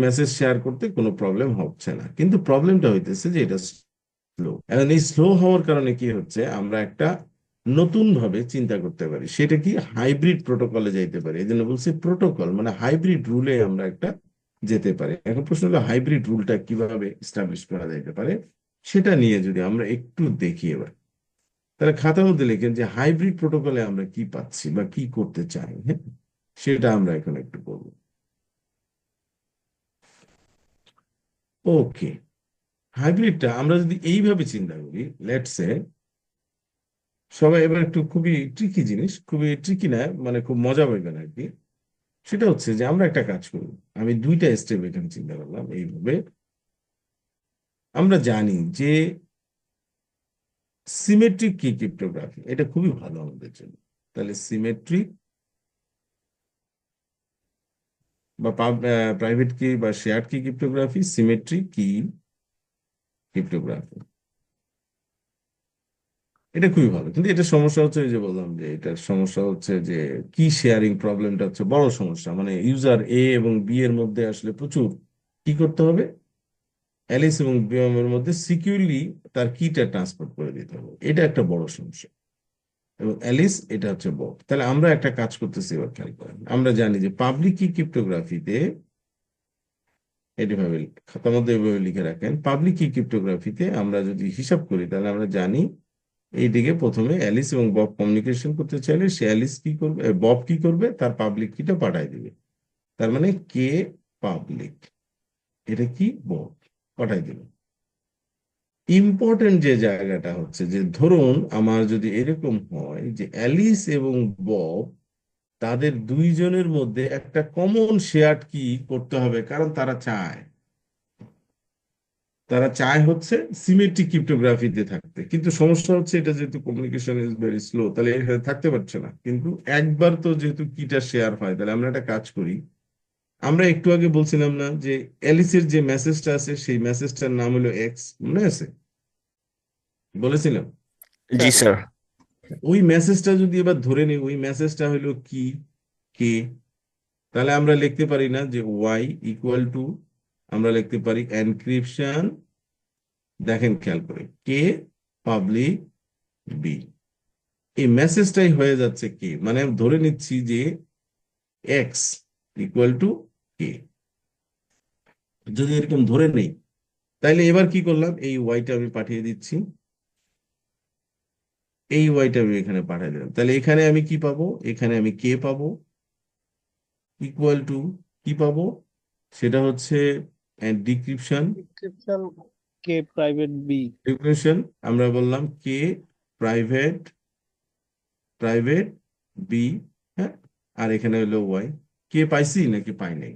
Message share করতে কোনো problem হচ্ছে না, কিন্তু প্রবলেমটা হইতেছে যে এটা স্লো। এখন এই স্লো হওয়ার কারণে কি হচ্ছে, আমরা একটা নতুন ভাবে চিন্তা করতে পারি, সেটা কি হাইব্রিড প্রোটোকলে যাইতে পারি। এই জন্য বলছি প্রোটোকল মানে হাইব্রিড রুলে আমরা একটা যেতে পারি। এখন প্রশ্ন হলো হাইব্রিড রুলটা কিভাবে এস্টাবলিশ করা যাইতে পারে, সেটা নিয়ে যদি আমরা একটু দেখি এবার। তাহলে খাতার মধ্যে লিখেন যে হাইব্রিড প্রোটোকলে আমরা কি পাচ্ছি বা কি করতে চাই। হ্যাঁ, সেটা আমরা এখন একটু করবো। ওকে, হাইব্রিডটা আমরা যদি এইভাবে চিন্তা করি, লেটস সে, সবাই এবার একটু খুবই ট্রিকি জিনিস, খুবই ট্রিকি না মানে খুব মজা পাইবেন আর কি। সেটা হচ্ছে যে আমরা একটা কাজ করব, আমি দুইটা স্টেপ এখানে চিন্তা করলাম এইভাবে। আমরা জানি যে সিমেট্রিক কি ক্রিপ্টোগ্রাফি, এটা খুবই ভালো আমাদের জন্য। তাহলে সিমেট্রিক বা প্রাইভেট কি বা শেয়ার্ড কি ক্রিপ্টোগ্রাফি, সিমেট্রিক কি ক্রিপ্টোগ্রাফি, এটা খুবই ভালো। কিন্তু এটা সমস্যা হচ্ছে, ওই যে বললাম যে এটার সমস্যা হচ্ছে যে কি শেয়ারিং প্রবলেমটা হচ্ছে বড় সমস্যা। মানে ইউজার এ এবং বি এর মধ্যে আসলে প্রচুর কি করতে হবে, অ্যালিস এবং বিয়মের মধ্যে সিকিউরলি তার কিটা ট্রান্সপোর্ট করে দিতে হবে, এটা একটা বড় সমস্যা। এবং অ্যালিস এটা হচ্ছে বব। তাহলে আমরা একটা কাজ করতেছি, এবার খেয়াল করেন। আমরা জানি যে পাবলিক কি ক্রিপ্টোগ্রাফিতে, এইভাবে খাতার মধ্যে এভাবে লিখে রাখেন, পাবলিক কি ক্রিপ্টোগ্রাফিতে আমরা যদি হিসাব করি তাহলে আমরা জানি এইদিকে প্রথমে অ্যালিস এবং বব কমিউনিকেশন করতে চাইলে সে অ্যালিস কি করবে, বব কি করবে, তার পাবলিক কিটা পাঠায় দিবে। তার মানে কে পাবলিক, এটা কি বব পাঠায় দিবে। ইম্পর্টেন্ট যে জায়গাটা হচ্ছে যে ধরুন আমার যদি এরকম হয় যে অ্যালিস এবং বব তাদের দুইজনের মধ্যে একটা কমন শেয়ার্ড কি করতে হবে, কারণ তারা চায় হচ্ছে সিমেট্রিক ক্রিপ্টোগ্রাফিতে থাকতে। কিন্তু সমস্যা হচ্ছে এটা যেহেতু কমিউনিকেশন ইজ ভেরি স্লো, তাহলে এখানে থাকতে পারছে না। কিন্তু একবার তো যেহেতু কিটা শেয়ার হয়, তাহলে আমরা একটা কাজ করি। আমরা একটু আগে বলছিলাম না যে অ্যালিসের যে মেসেজটা আছে সেই মেসেজটার নাম হলো এক্স, মনে আছে? বলেছিলাম। জি স্যার। ওই মেসেজটা যদি এবার ধরে নিই, ওই মেসেজটা হলো কি, কে, তাহলে আমরা লিখতে পারি না যে ওয়াই ইকুয়াল টু, আমরা লিখতে পারি এনক্রিপশন, দেখেন খেয়াল করে, কে পাবলিক বি। এই মেসেজটাই হয়ে যাচ্ছে কে, মানে আমি ধরে নিচ্ছি যে এক্স ইকুয়াল টু কে। যদি এরকম ধরে নেই, তাইলে এবার কি করলাম, এই ওয়াইটা আমি পাঠিয়ে দিচ্ছি, এই ওয়াইটা আমি এখানে পাঠিয়ে দিলাম। তাহলে এখানে আমি কি পাবো, এখানে আমি কে পাবো ইকুয়াল টু কি পাবো, সেটা হচ্ছে ডিক্রিপশন। এনক্রিপশন কে প্রাইভেট বি। ডিক্রিপশন আমরা বললাম কে প্রাইভেট, প্রাইভেট বি। হ্যাঁ, আর এখানে হলো ওয়াই। কে পাইছি নাকি পাই নাই?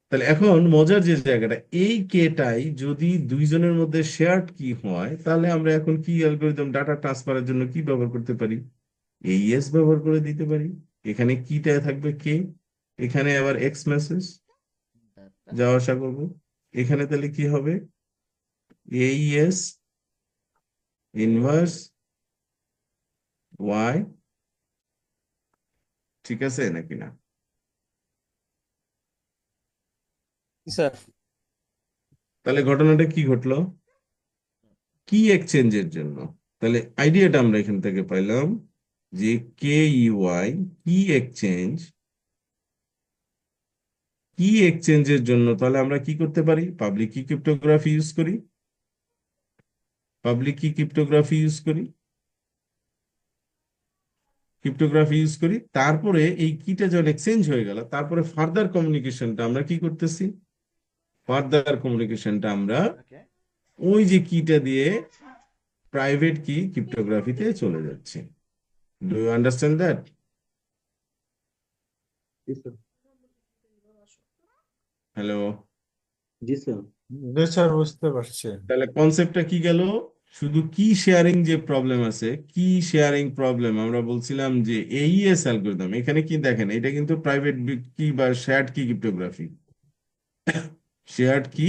তাহলে এখন মজার যে জায়গাটা, এই কেটাই যদি দুইজনের মধ্যে শেয়ার্ড কি হয়, তাহলে আমরা এখন কি অ্যালগরিদম ডাটা ট্রান্সফারের জন্য কি ব্যবহার করতে পারি, এইএস ব্যবহার করে দিতে পারি। এখানে কিটা থাকবে কে, এখানে আবার এক্স মেসেজ যাওয়া আসা করবো। এখানে তাহলে কি হবে, এইএস ইনভার্স ওয়াই, ঠিক আছে নাকি না? স্যার। তাহলে ঘটনাটা কি ঘটলো, কি এক্সচেঞ্জের জন্য। তাহলে আইডিয়াটা আমরা এখান থেকে পাইলাম যে কে ইউআই কি এক্সচেঞ্জ, কি এক্সচেঞ্জের জন্য। তাহলে আমরা কি করতে পারি, পাবলিক কি ক্রিপ্টোগ্রাফি ইউজ করি, পাবলিক কি ক্রিপ্টোগ্রাফি ইউজ করি, ক্রিপ্টোগ্রাফি ইউজ করি। তারপরে এই কিটা যখন এক্সচেঞ্জ হয়ে গেল, তারপরে ফার্দার কমিউনিকেশনটা আমরা কি করতেছি, ফার্দার কমিউনিকেশনটা আমরা ওই যে কিটা দিয়ে প্রাইভেট কি ক্রিপ্টোগ্রাফিতে চলে যাচ্ছে। Do you understand that? জি স্যার। হ্যালো। জি স্যার। জি স্যার, বুঝতে পারছি। তাহলে কনসেপ্টটা কি গেল, শুধু কি শেয়ারিং যে প্রবলেম আছে, কি শেয়ারিং প্রবলেম আমরা বলছিলাম যে এইএস অ্যালগরিদম, এখানে কি দেখেন, এটা কিন্তু প্রাইভেট কি বা শেয়ার্ড কি ক্রিপ্টোগ্রাফি, শেয়ার্ড কি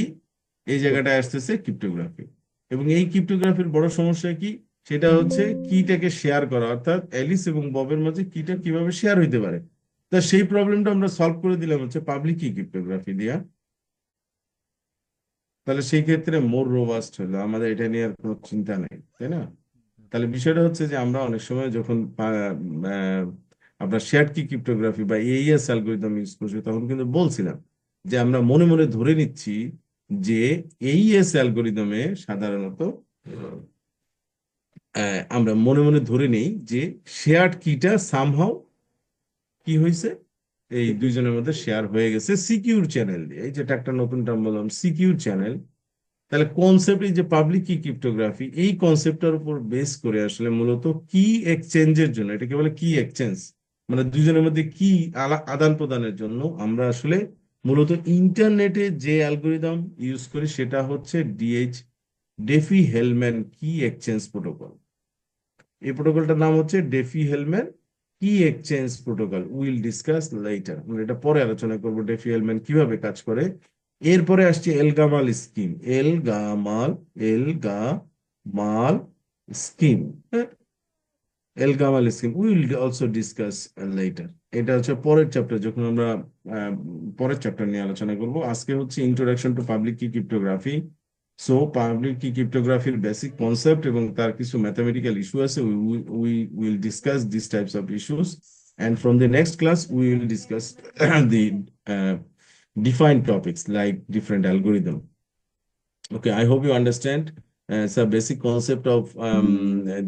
এই জায়গাটায় আসতেছে ক্রিপ্টোগ্রাফি। এবং এই ক্রিপ্টোগ্রাফির বড় সমস্যা কি, সেটা হচ্ছে কিটাকে শেয়ার করা, অর্থাৎ অ্যালিস এবং ববের মাঝে কিটা কিভাবে শেয়ার হইতে পারে। তা সেই প্রবলেমটা আমরা সলভ করে দিলাম হচ্ছে পাবলিক কি ক্রিপ্টোগ্রাফি দিয়া। তাহলে সেই ক্ষেত্রে মোর রোবাস্ট হলো, আমাদের এটা নিয়ে আর কোনো চিন্তা নেই, তাই না? তাহলে বিষয়টা হচ্ছে যে আমরা অনেক সময় যখন আপনার শেয়ার্ড কি ক্রিপ্টোগ্রাফি বা এইএস অ্যালগোরিদম ইউজ করছি, তখন কিন্তু বলছিলাম যে আমরা মনে মনে ধরে নিচ্ছি যে এইএস অ্যালগোরিদমে সাধারণত আমরা মনে মনে ধরে নেই যে শেয়ার্ড কিটা সামহাও কি হয়েছে, এই দুইজনের মধ্যে শেয়ার হয়ে গেছে সিকিউর চ্যানেল দিয়ে। এই যেটা একটা নতুন টার্ম বললাম, সিকিউর চ্যানেল। তাহলে কনসেপ্ট, এই যে পাবলিক কি ক্রিপ্টোগ্রাফি, এই কনসেপ্টটার উপর বেস করে আসলে মূলত কি এক্সচেঞ্জের জন্য, এটাকে বলে কি এক্সচেঞ্জ, মানে দুজনের মধ্যে কি আদান প্রদানের জন্য আমরা আসলে মূলত ইন্টারনেটে যে অ্যালগোরিদম ইউজ করি সেটা হচ্ছে ডেফি হেলম্যান কি এক্সচেঞ্জ প্রোটোকল। এই প্রোটোকলটার নাম হচ্ছে ডেফি হেলম্যান কি exchange protocol. Will discuss letter, মানে এটা পরে আলোচনা করব ডেফি হেলম্যান কিভাবে কাজ করে। এরপরে আসছে ElGamal scheme, ElGamal scheme, ElGamal scheme will also discuss later. এটা হচ্ছে পরের চ্যাপ্টার, যখন আমরা আহ, পরের চ্যাপ্টার নিয়ে আলোচনা করব। আজকে হচ্ছে ইন্ট্রোডাকশন টু পাবলিক কি ক্রিপ্টোগ্রাফি। সো পাবলিক কি ক্রিপ্টোগ্রাফির বেসিক কনসেপ্ট এবং তার কিছু ম্যাথমেটিক্যাল ইস্যু আছে। We will discuss this types of issues, and from the next class we will discuss the uh, defined topics like different algorithm. Okay, I hope you understand some basic concept of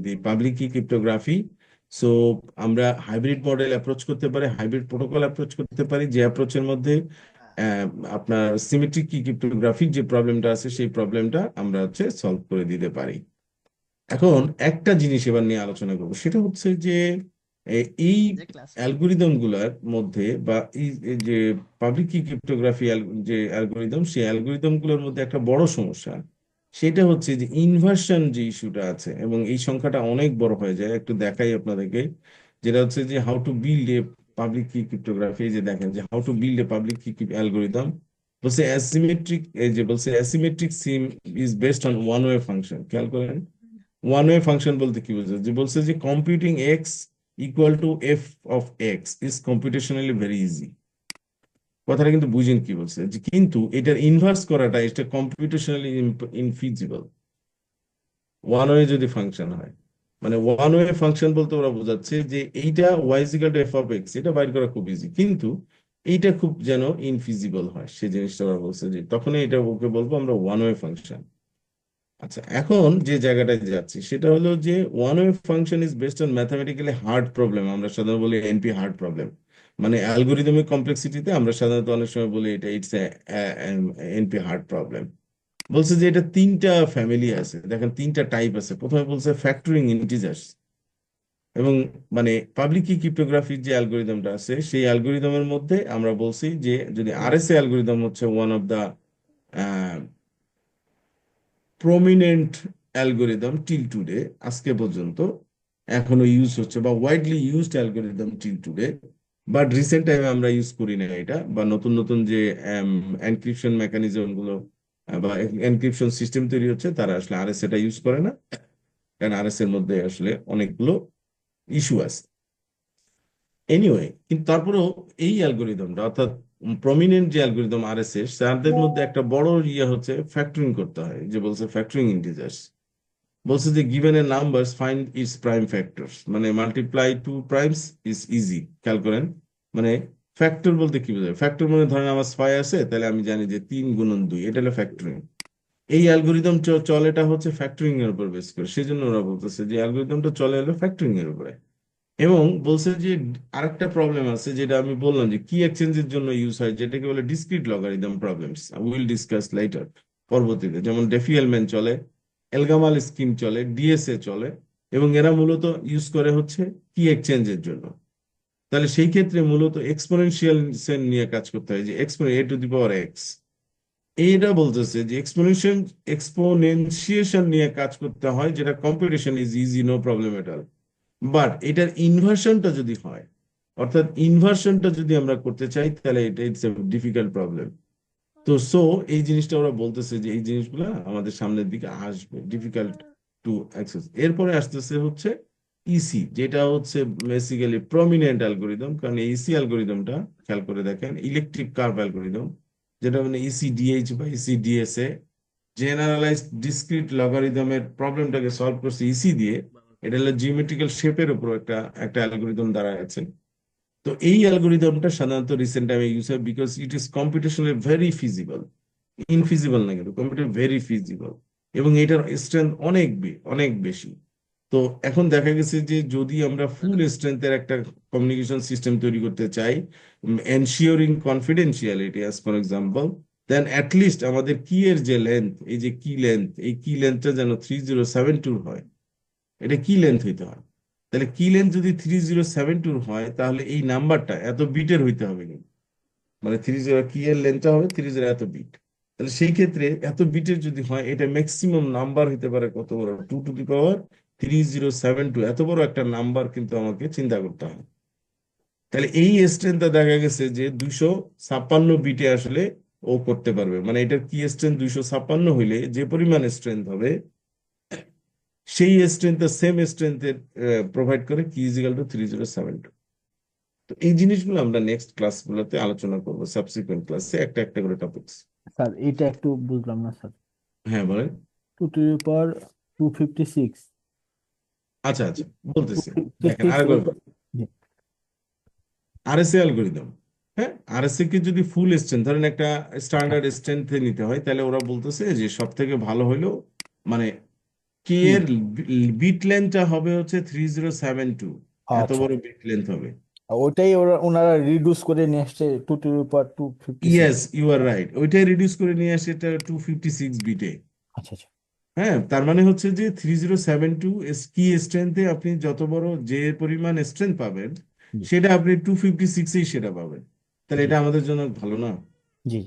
the public key cryptography. So আমরা hybrid model approach করতে পারি, hybrid protocol approach করতে পারি, যে অ্যাপ্রোচের মধ্যে আপনার symmetric কি cryptographic যে প্রবলেমটা আছে সেই প্রবলেমটা আমরা হচ্ছে সলভ করে দিতে পারি। এখন একটা জিনিস এবার নিয়ে আলোচনা করবো, সেটা হচ্ছে যে এই অ্যালগোরিদম গুলার মধ্যে বা এই যে পাবলিক কি ক্রিপ্টোগ্রাফি যে অ্যালগোরিদম, সেই অ্যালগোরিদম গুলোর মধ্যে একটা বড় সমস্যা, সেটা হচ্ছে যে ইনভার্সন যে ইস্যুটা আছে, এবং এই সংখ্যাটা অনেক বড় হয়ে যায়। একটু দেখাই আপনাদেরকে, যেটা হচ্ছে যে how to build a public কি ক্রিপ্টোগ্রাফি। যে দেখেন যে how to build a public কি অ্যালগোরিদম, বলছে অ্যাসিমেট্রিক, এই যে বলছে asymmetric SIM is based on one way function. খেয়াল করেন, ওয়ান ওয়ে ফাংশন বলতে কি বোঝায়, যে বলছে যে computing X equal to F of X is computationally very easy. কথাটা কিন্তু বুঝেন কি বলছে, যে কিন্তু এটার ইনভার্স করাটা এটা কম্পিউটেশনালি ইনফিজিবল ওয়ান ওয়ে যদি ফাংশন হয়। মানে ওয়ান ওয়ে ফাংশন বলতে ওরা বোঝাচ্ছে যে এইটা Y is equal to F of X, এটা বাইর করা খুব ইজি, কিন্তু এইটা খুব যেন ইনফিজিবল হয়, সেই জিনিসটা ওরা বলছে, যে তখনই এটা ওকে বলবো আমরা ওয়ান ওয়ে ফাংশন। আচ্ছা, এখন যে জায়গাটায় যাচ্ছি সেটা হলো যে one way function is based on mathematically hard problem, আমরা সাধারণত বলি এনপি হার্ড প্রবলেম। মানে অ্যালগোরিদমিক কমপ্লেক্সিটিতে আমরা সাধারণত অনেক সময় বলি এটা ইটস এনপি হার্ড প্রবলেম। বলছে যে এটা তিনটা ফ্যামিলি আছে, দেখেন তিনটা টাইপ আছে। প্রথমে বলছে ফ্যাক্টরিং ইন্টিজার্স, এবং মানে পাবলিক কি ক্রিপ্টোগ্রাফির যে অ্যালগোরিদমটা আছে সেই অ্যালগোরিদমের মধ্যে আমরা বলছি যে যদি আরএসএ অ্যালগোরিদম হচ্ছে one of the prominent algorithm till today, আজকে পর্যন্ত এখনো ইউজ হচ্ছে বা widely used algorithm till today. But recent টাইমে আমরা ইউজ করি না এটা, বা নতুন নতুন যে এনক্রিপশন মেকানিজম গুলো বা এনক্রিপশন সিস্টেম তৈরি হচ্ছে, তারা আসলে আরএস এটা ইউজ করে না, কারণ আরএস এর মধ্যে আসলে অনেকগুলো ইস্যু আছে। এনিওয়ে, কিন্তু তারপরেও এই অ্যালগোরিদমটা অর্থাৎ প্রমিনেন্ট যে অ্যালগোরিদম আরএসএস, তাদের মধ্যে একটা বড় ইয়ে হচ্ছে ফ্যাক্টরিং করতে হয়, যে বলছে ফ্যাক্টরিং ইন্টিজার্স। বলছে যে given a numbers find its prime factors, মানে multiply two primes is easy. খেয়াল করেন, মানে ফ্যাক্টর বলতে কি বোঝায়, ফ্যাক্টর মানে ধরেন আমার 5 আছে, তাহলে আমি জানি যে 3 গুণন 2, এটা হলো ফ্যাক্টরিং। এই অ্যালগোরিদম চলেটা হচ্ছে ফ্যাক্টরিং এর উপর বেস করে, সেই জন্য ওরা বলতেছে যে অ্যালগোরিদমটা চলে হলো ফ্যাক্টরিং এর উপরে। এবং বলছে যে আরেকটা প্রবলেম আছে, যেটা আমি বললাম যে কি এক্সচেঞ্জের জন্য ইউজ হয়, যেটাকে বলে discrete logarithm problems. Will discuss letter, পরবর্তীতে। যেমন ডেফি-হেলম্যান চলে, এলগামাল স্কিম চলে, ডিএসএ চলে, এবং এরা মূলত ইউজ করে হচ্ছে কি এক্সচেঞ্জের জন্য। তাহলে সেই ক্ষেত্রে মূলত এক্সপোনেনশিয়াল নিয়ে কাজ করতে হয়, যে a to the power x. এইটা বলতেছে যে এক্সপোনেনশিয়েশন নিয়ে কাজ করতে হয়, যেটা computation is easy, no problem at all. But এটার ইনভার্সনটা যদি হয়, অর্থাৎ ইনভার্সনটা যদি আমরা করতে চাই, তাহলে এটা ইটস এ ডিফিকাল্ট প্রবলেম। তো সো এই জিনিসটা ওরা বলতেছে যে এই জিনিসগুলো আমাদের সামনের দিকে আসবে, ডিফিকাল্ট টু অ্যাক্সেস। এরপরে আসতেছে হচ্ছে ইসি, যেটা হচ্ছে বেসিক্যালি প্রমিনেন্ট অ্যালগোরিদম, কারণ ইসি অ্যালগোরিদমটা খেয়াল করে দেখেন ইলেকট্রিক কার্ভ অ্যালগোরিদম, যেটা মানে ইসিডিএইচ বা ইসিডিএসএ, জেনারেলাইজড ডিসক্রিট লগারিদমের প্রবলেমটাকে সলভ করছে ইসি দিয়ে। এটা হলো জিওমেট্রিক্যাল শেপের উপর একটা একটা অ্যালগোরিদম দ্বারা আছে। তো এই অ্যালগোরিদমটা সাধারণত রিসেন্ট টাইমে ইউজ হয় because it is computationally very feasible, infeasible না কিন্তু কম্পিউটার ভেরি ফিজিবল, এবং এটার স্ট্রেংথ অনেক বেশি। তো এখন দেখা গেছে যে যদি আমরা ফুল স্ট্রেংথের একটা কমিউনিকেশন সিস্টেম তৈরি করতে চাই, ensuring confidentiality as for example, then at least আমাদের কি এর যে লেন্থ, এই যে কি লেন্থ, এই কি লেন্থটা যেন 3072 হয়। এটা কি লেন্থ হইতে হয়? তাহলে কি লেন্থ যদি 3072 হয়, তাহলে এই নাম্বারটা এত বিটের হইতে হবে কিন্তু, মানে 30 কি এর লেন্থটা হবে 30 এত বিট। তাহলে সেই ক্ষেত্রে এত বিটের যদি হয়, এটা ম্যাক্সিমাম নাম্বার হইতে পারে কত বড়, 2 টু দি পাওয়ার 3072, এত বড় একটা নাম্বার কিন্তু আমাকে চিন্তা করতে হবে। তাহলে এই স্ট্রেংথটা দেখা গেছে যে 256 বিটে আসলে ও করতে পারবে, মানে এটার কি স্ট্রেংথ 256 হইলে যে পরিমাণ স্ট্রেংথ হবে, সেই স্ট্রেংথের সেম স্ট্রেংথের প্রোভাইড করে কি ইজিক্যাল টু 3072। তো এই জিনিসগুলো আমরা নেক্সট ক্লাসগুলোতে আলোচনা করবো, সাবসিকুয়েন্ট ক্লাসে একটা একটা করে টপিকস। স্যার এটা একটু বুঝলাম না স্যার। হ্যাঁ বলেন। 2 to the power 256, আচ্ছা আচ্ছা, বলতেছি। দেখেন 256 আরেকবার, জি, আরএসএ অ্যালগোরিদম। হ্যাঁ, আরএসএ কে যদি ফুল স্ট্রেন্থ ধরেন একটা স্ট্যান্ডার্ড স্ট্রেন্থে নিতে হয়, তাহলে ওরা বলতেছে যে সব থেকে ভালো হলো মানে কে হুম, এর বিট লেন্থটা হবে হচ্ছে 3072, এত আচ্ছা, বড় বিট লেন্থ হবে। ওটাই ওনারা রিডিউস করে নিয়ে আসছে 2 to the power 256। Yes, you are right, ওইটাই রিডিউস করে নিয়ে আসে এটা 256 বিটে। আচ্ছা আচ্ছা, হ্যাঁ, তার মানে হচ্ছে যে 3072 কি স্ট্রেংথে আপনি যত বড় যে পরিমাণ স্ট্রেংথ পাবেন, জি সেটা আপনি 256এই সেটা পাবেন। তাহলে জি এটা আমাদের জন্য ভালো না? জি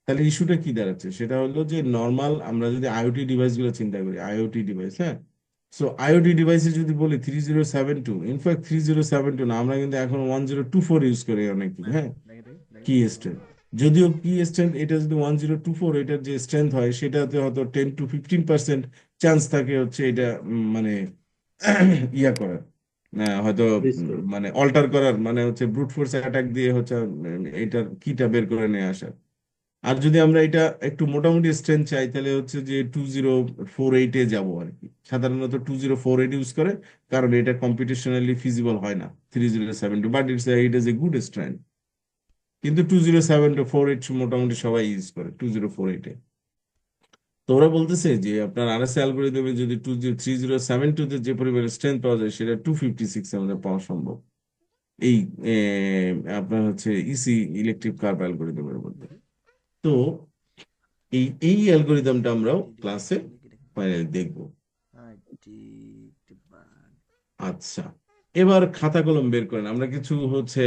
তাহলে ইস্যুটা কি দাঁড়াচ্ছে, সেটা হলো যে নর্মাল আমরা যদি আইওটি ডিভাইস গুলো চিন্তা করি, আইওটি ডিভাইস, হ্যাঁ, সো আইওটি ডিভাইসে যদি বলি 3072, ইনফ্যাক্ট 3072 না, আমরা কিন্তু এখন 1024 ইউজ করি অনেক, হ্যাঁ, কি স্ট্রেংথ। যদিও কি স্ট্রেংথ এটা যদি 1024, এটার যে স্ট্রেংথ হয় সেটাতে হয়তো 10 to 15% চান্স থাকে হচ্ছে এটা মানে ইয়া করার, হয়তো Restore. মানে অল্টার করার, মানে হচ্ছে ব্রুট ফোর্স অ্যাটাক দিয়ে হচ্ছে এটার কিটা বের করে নিয়ে আসার। আর যদি আমরা এটা একটু মোটামুটি স্ট্রেংথ চাই, তাহলে হচ্ছে যে 2048-এ যাবো আর কি। সাধারণত 2048 ইউজ করে, কারণ এটা কম্পিটিশনালি ফিজিবল হয় না 3072, but it is a good strength. কিন্তু 2047-48 মোটামুটি সবাই ইউজ করে 2048-এ। তো ওরা বলতেছে যে আপনার আরএসএ অ্যালগোরিদমে যদি 3072-তে যে পরিমাণ স্ট্রেংথ পাওয়া যায়, সেটা 256 আমাদের পাওয়া সম্ভব এই আপনার হচ্ছে ইসি ইলেকট্রিক কার্ভ অ্যালগোরিদমের মধ্যে। তো এই অ্যালগোরিদমটা আমরাও ক্লাসে ফাইনালি দেখবো। আচ্ছা, এবার খাতা কলম বের করেন, আমরা কিছু হচ্ছে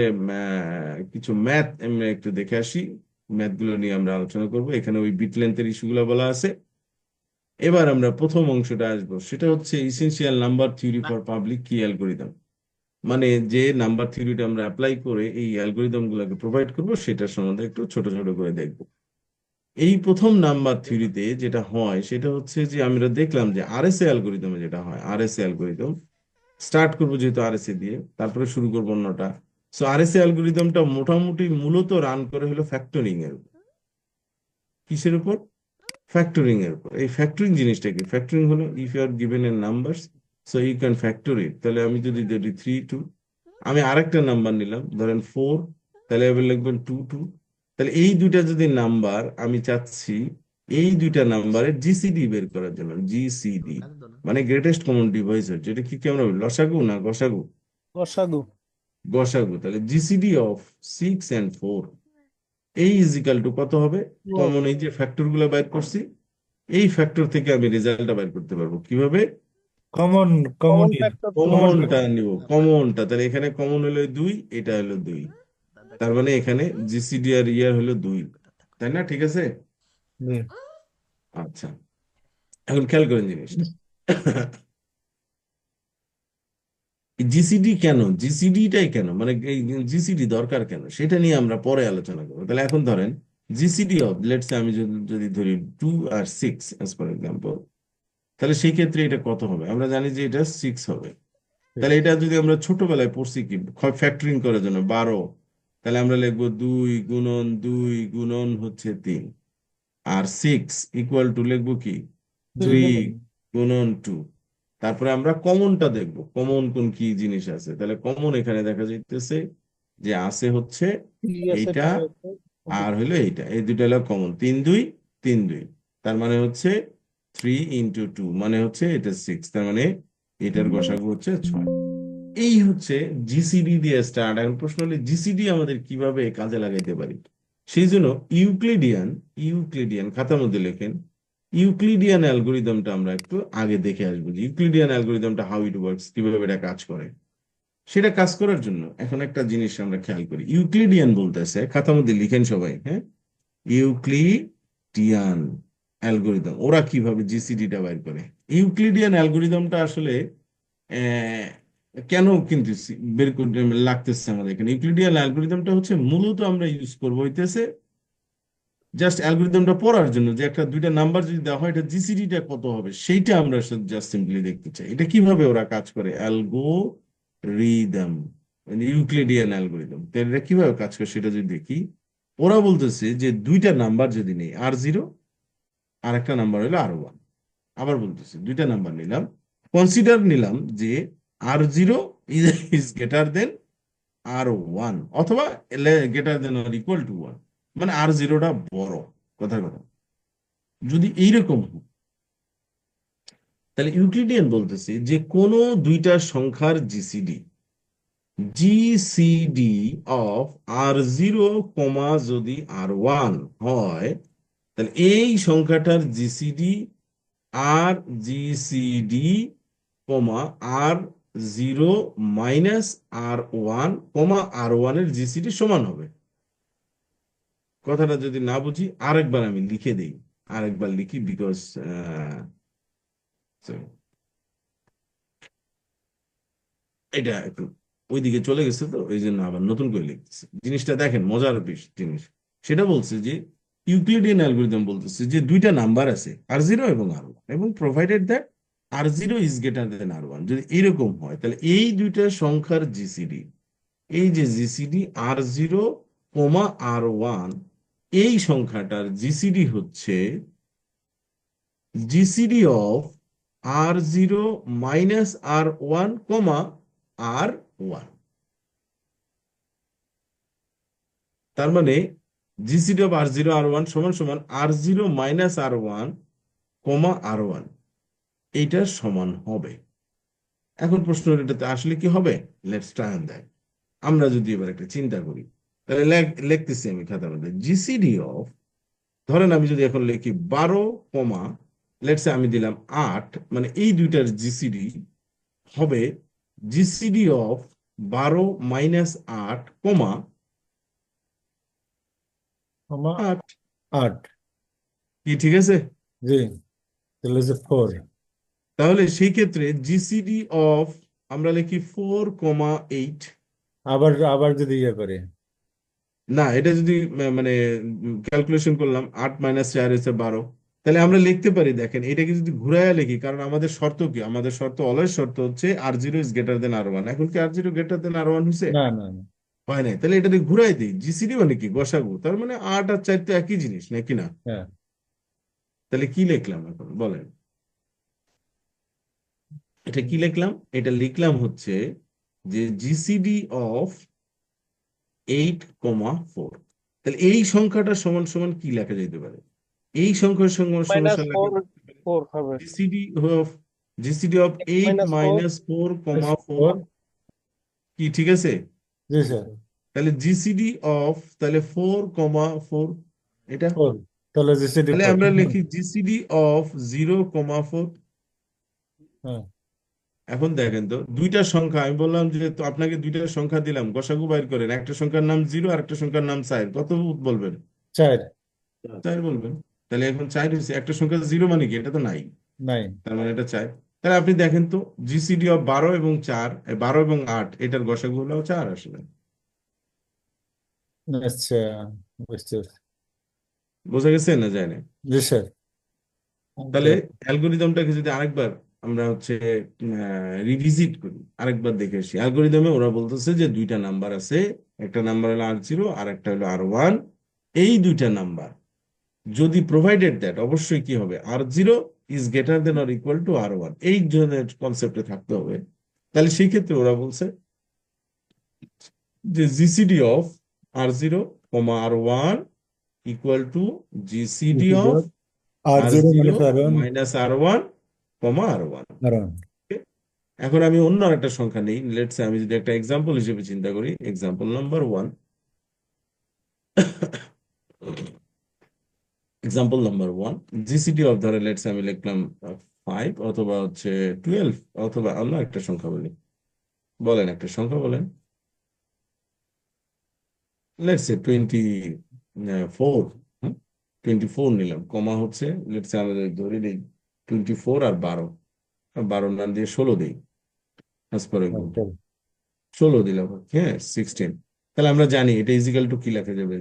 কিছু ম্যাথ আমরা একটু দেখে আসি। ম্যাথ গুলো নিয়ে আমরা আলোচনা করব, এখানে ওই বিট লেন্থের ইস্যুগুলো বলা আছে। এবার আমরা প্রথম অংশটা আসবো, সেটা হচ্ছে essential number theory for public কি অ্যালগোরিদম, মানে যে নাম্বার থিওরিটা আমরা অ্যাপ্লাই করে এই অ্যালগোরিদম গুলোকে প্রোভাইড করবো, সেটার সম্বন্ধে একটু ছোট ছোট করে দেখবো। এই প্রথম নাম্বার থিওরিতে যেটা হয় সেটা হচ্ছে যে আমরা দেখলাম যে আরএসএ অ্যালগোরিদমে যেটা হয়, আরএসএ অ্যালগোরিদম স্টার্ট করবো যেহেতু আরএসএ দিয়ে, তারপরে শুরু করবো অন্যটা। সো আরএসএ অ্যালগোরিদমটা মোটামুটি মূলত রান করে হলো ফ্যাক্টরিং এর উপর। কিসের উপর? ফ্যাক্টরিং এর উপর। এই ফ্যাক্টরিং জিনিসটা কি? ফ্যাক্টরিং হলো if you are given a numbers, so you can factor it. তাহলে আমি যদি ধরি 3 2, আমি আরেকটা নাম্বার নিলাম ধরেন 4, তাহলে এবার লিখবেন 2 2। তাহলে এই দুইটা যদি নাম্বার আমি চাচ্ছি, এই দুইটা নাম্বারের জিসিডি বের করার জন্য, জিসিডি মানে গ্রেটেস্ট কমন ডিভাইজার, যেটা কি আমরা বলি, লসাগু না গসাগু? গসাগু। গসাগু। তাহলে জিসিডি অফ 6 and 4, এই ইজিক্যাল টু কত হবে? কমন এই যে ফ্যাক্টর গুলো বাইর করছি, এই ফ্যাক্টর থেকে আমি রেজাল্টটা বাইর করতে পারবো কিভাবে? কমন কমন কমনই ফ্যাক্টর কমনটা নিব, কমনটা। তাহলে এখানে কমন হলো 2, এটা হলো 2, তার মানে এখানে জিসিডি আর ইয়ার হলো 2, তাই না? ঠিক আছে। আচ্ছা, এখন খেয়াল করেন জিনিসটা, জিসিডি কেন, জিসিডিটাই কেন, মানে এই জিসিডি দরকার কেন, সেটা নিয়ে আমরা পরে আলোচনা করবো। তাহলে এখন ধরেন জিসিডি অফ লেটস আমি যদি ধরি 2 আর 6 এজ ফর এক্সাম্পল, তাহলে সেই ক্ষেত্রে এটা কত হবে? আমরা জানি যে এটা 6 হবে। তাহলে এটা যদি আমরা ছোটবেলায় পড়ছি কি ফ্যাক্টরিং করার জন্য 12, তাহলে আমরা লিখবো 2 গুণন 2 গুণন হচ্ছে 3, আর 6 = লিখবো কি 3 গুণন 2। তারপরে আমরা কমনটা দেখবো, কমন কোন কি জিনিস আছে। তাহলে কমন এখানে দেখা যাইতেছে যে আছে হচ্ছে এইটা আর হলো এইটা, এই দুটো হলো কমন। 3 2 3 2, তার মানে হচ্ছে 3 × 2, মানে হচ্ছে এটা 6, তার মানে এটার গসাগু হচ্ছে 6। এই হচ্ছে জিসিডি দিয়ে স্টার্ট। এখন প্রশ্ন হলো জিসিডি আমাদের কিভাবে কাজে লাগাইতে পারি। সেই জন্য ইউক্লিডিয়ান খাতার মধ্যে লেখেন, ইউক্লিডিয়ান অ্যালগোরিদমটা আমরা একটু আগে দেখে আসবো যে ইউক্লিডিয়ান অ্যালগোরিদমটা হাউ ইট ওয়ার্কস, কিভাবে এটা কাজ করে। সেটা কাজ করার জন্য এখন একটা জিনিস আমরা খেয়াল করি। ইউক্লিডিয়ান বলতেছে, খাতার মধ্যে লিখেন সবাই, হ্যাঁ, ইউক্লিডিয়ান অ্যালগোরিদম ওরা কিভাবে জিসিডিটা বাইর করে। ইউক্লিডিয়ান অ্যালগোরিদমটা আসলে আহ, কেন কিন্তু বের করতে লাগতেছে আমাদের এখানে। ইউক্লিডিয়ান অ্যালগোরিদমটা হচ্ছে মূলত আমরা ইউজ করবো হইতেছে জাস্ট অ্যালগোরিদমটা পড়ার জন্য, যে একটা দুইটা নাম্বার যদি দেওয়া হয় এটা জিসিডিটা কত হবে সেইটা আমরা জাস্ট সিম্পলি দেখতে চাই এটা কিভাবে ওরা কাজ করে। অ্যালগোরিদম মানে ইউক্লিডিয়ান অ্যালগোরিদম, এটা কিভাবে কাজ করে সেটা যদি দেখি। ওরা বলতেছে যে দুইটা নাম্বার যদি নেই, R0 আর একটা নাম্বার হলো R1। আবার বলতেছে দুইটা নাম্বার নিলাম, কনসিডার নিলাম যে R0 is greater than R1 অথবা greater than or equal to 1, মানে R0টা বড়। কথার কথা যদি এইরকম হয়, তাহলে ইউক্লিডিয়ান বলতেছে যে কোনো দুইটা সংখ্যার জিসিডি অফ R0, যদি R1 হয়, তাহলে এই সংখ্যাটার জিসিডি R0 মাইনাস R1 এর জিসিডি সমান হবে। কথাটা যদি না বুঝি আরেকবার আমি লিখে দেই, আরেকবার লিখি, বিকজ এটা একটু ওইদিকে চলে গেছে তো এই জন্য আবার নতুন করে লিখতেছি। জিনিসটা দেখেন মজার জিনিস। সেটা বলছে যে ইউক্লিডিয়ান অ্যালগোরিদম বলতেছে যে দুইটা নাম্বার আছে R0 এবং R1, এবং provided that R0 is greater than R1, যদি এরকম হয় তাহলে এই দুইটা সংখ্যার জিসিডি, এই যে জিসিডি R0, R1, এই সংখ্যাটার জিসিডি হচ্ছে GCD of R0 minus R1, R1। তার মানে জিসিডি অফ R0 R1 সমান সমান R0 মাইনাস R1, R1, এইটার সমান হবে। এখন প্রশ্ন হলো এটাতে আসলে কি হবে। Let's try on that. আমরা যদি এবার একটা চিন্তা করি, তাহলে লিখতেছি আমি খাতার মধ্যে জিসিডি অফ, ধরেন আমি যদি এখন লিখি 12, লেটস আমি দিলাম 8, মানে এই দুইটার জিসিডি হবে জিসিডি অফ 12 মাইনাস 8, 8। 8। কি ঠিক আছে? জি, তাহলে যে 4। তাহলে সেই ক্ষেত্রে জিসিডি অফ আমরা লিখি 4, 8। আবার আবার যদি ইয়ে করে, না, এটা যদি মানে ক্যালকুলেশন করলাম 8 মাইনাস 4 হচ্ছে 12, তাহলে আমরা লিখতে পারি, দেখেন এটাকে যদি ঘুরাইয়া লিখি, কারণ আমাদের শর্ত কি, আমাদের শর্ত অলওয়েজ শর্ত হচ্ছে R0 is greater than R1। এখন কি R0 গ্রেটার দেন R1 হয়েছে? না না না, হয় নাই। তাহলে এটাকে ঘুরাই দিই, জিসিডি মানে কি গসাগু, তার মানে 8 আর 4 তো একই জিনিস নাকি না? হ্যাঁ, তাহলে কি লিখলাম এখন বলেন, এটা কি লিখলাম? এটা লিখলাম হচ্ছে যে জিসিডি অফ 8, 4। তাহলে এই সংখ্যাটা সমান সমান কি লেখা যেতে পারে? এই সংখ্যার সমান মাইনাস সমান লেখা 4 হবে। GCD of 8 -4 minus 4, 4 4। কি ঠিক আছে? জি স্যার, তাহলে জিসিডি অফ তাহলে 4, 4 এটা। 4, তাহলে জিসিডি তাহলে 4। আমরা লিখি জিসিডি অফ 0, 4। হ্যাঁ, এখন দেখেন তো দুইটা সংখ্যা, আমি বললাম যে তো আপনাকে দুইটা সংখ্যা দিলাম, গসাগু বাইর করেন। একটা সংখ্যার নাম 0 আর একটা সংখ্যার নাম 4, কত বলবেন? 4। 4 বলবেন। তাহলে এখন 4 হয়েছে, একটা সংখ্যা 0 মানে কি, এটা তো নাই, নাই। তার মানে এটা 4। তাহলে আপনি দেখেন তো জিসিডি অফ 12 এবং 4, 12 এবং 8, এটার গসাগু হলো 4 আসলে। আচ্ছা, বুঝতে পারছি। বোঝা গেছে না যায় না? জি স্যার। তাহলে অ্যালগোরিদমটাকে যদি আরেকবার আমরা হচ্ছে রিভিজিট করি, আরেকবার দেখে আসি। অ্যালগোরিদমে ওরা বলতেছে যে দুইটা নাম্বার আছে, একটা নাম্বার হলো R0 আর একটা হলো R1। এই দুইটা নাম্বার যদি প্রোভাইডেড দ্যাট, অবশ্যই কি হবে, R0 is greater than or equal to R1, এই ধরনের কনসেপ্টে থাকতে হবে। তাহলে সেই ক্ষেত্রে ওরা বলছে যে GCD of R0, R1 equal two GCD GCD of of R0 R0 minus R1 minus R1, R1। R1. এখন আমি অন্য আরেকটা সংখ্যা নেই, লেটস আমি যদি একটা এক্সাম্পল হিসেবে চিন্তা করি, example number 1, example number 1, GCD of ধরে লেটস আমি লিখলাম 5 অথবা হচ্ছে 12 অথবা অন্য একটা সংখ্যা বলি, বলেন একটা সংখ্যা বলেন, লেটস সে 24, 24 নিলাম, কমা হচ্ছে লেটস আমাদের ধরে নিই 24 আর 12, 12 না দিয়ে 16 দিই, as per example। Okay. 16 দিলাম, হ্যাঁ 16। তাহলে আমরা জানি এটা ইজিক্যাল টু কি লেখা যাবে,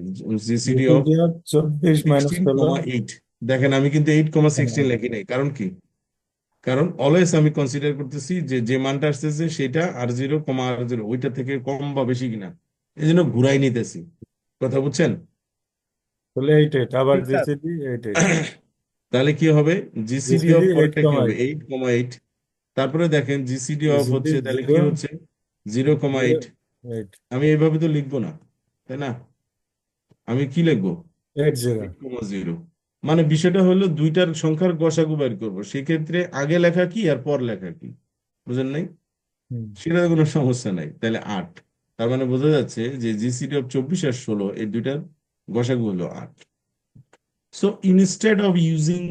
GCD of GCD of 24 minus 16. 16,8। দেখেন আমি কিন্তু 8,16 লিখি নাই, কারণ কি, কারণ অলওয়েজ আমি কনসিডার করতেছি যে যে মানটা আসতেছে সেটা R0, ওইটা থেকে কম বা বেশি কিনা, এই জন্য ঘুরাই নিতেছি। কথা বুঝছেন? তাহলে 8 আবার জি স্যার। GCD 8 তাহলে কি হবে, জিসিডি GCD অফ 8, পরেরটা কি হবে, 8,8। তারপরে দেখেন জিসিডি অফ GCD হচ্ছে, তাহলে 0 কি হচ্ছে 0,8। 8 আমি এইভাবে তো লিখবো না, তাই না? আমি কি লিখবো, 80 8,0। মানে বিষয়টা হলো দুইটার সংখ্যার গসাগু বের করবো, সেক্ষেত্রে আগে লেখা কি আর পর লেখা কি, বুঝেন নাই? হুম। সেটা কোনো সমস্যা নাই। তাহলে 8, তার মানে বোঝা যাচ্ছে যে জিসিডি অফ 24 আর 16 এই দুইটার গসাগু হলো 8। So instead of using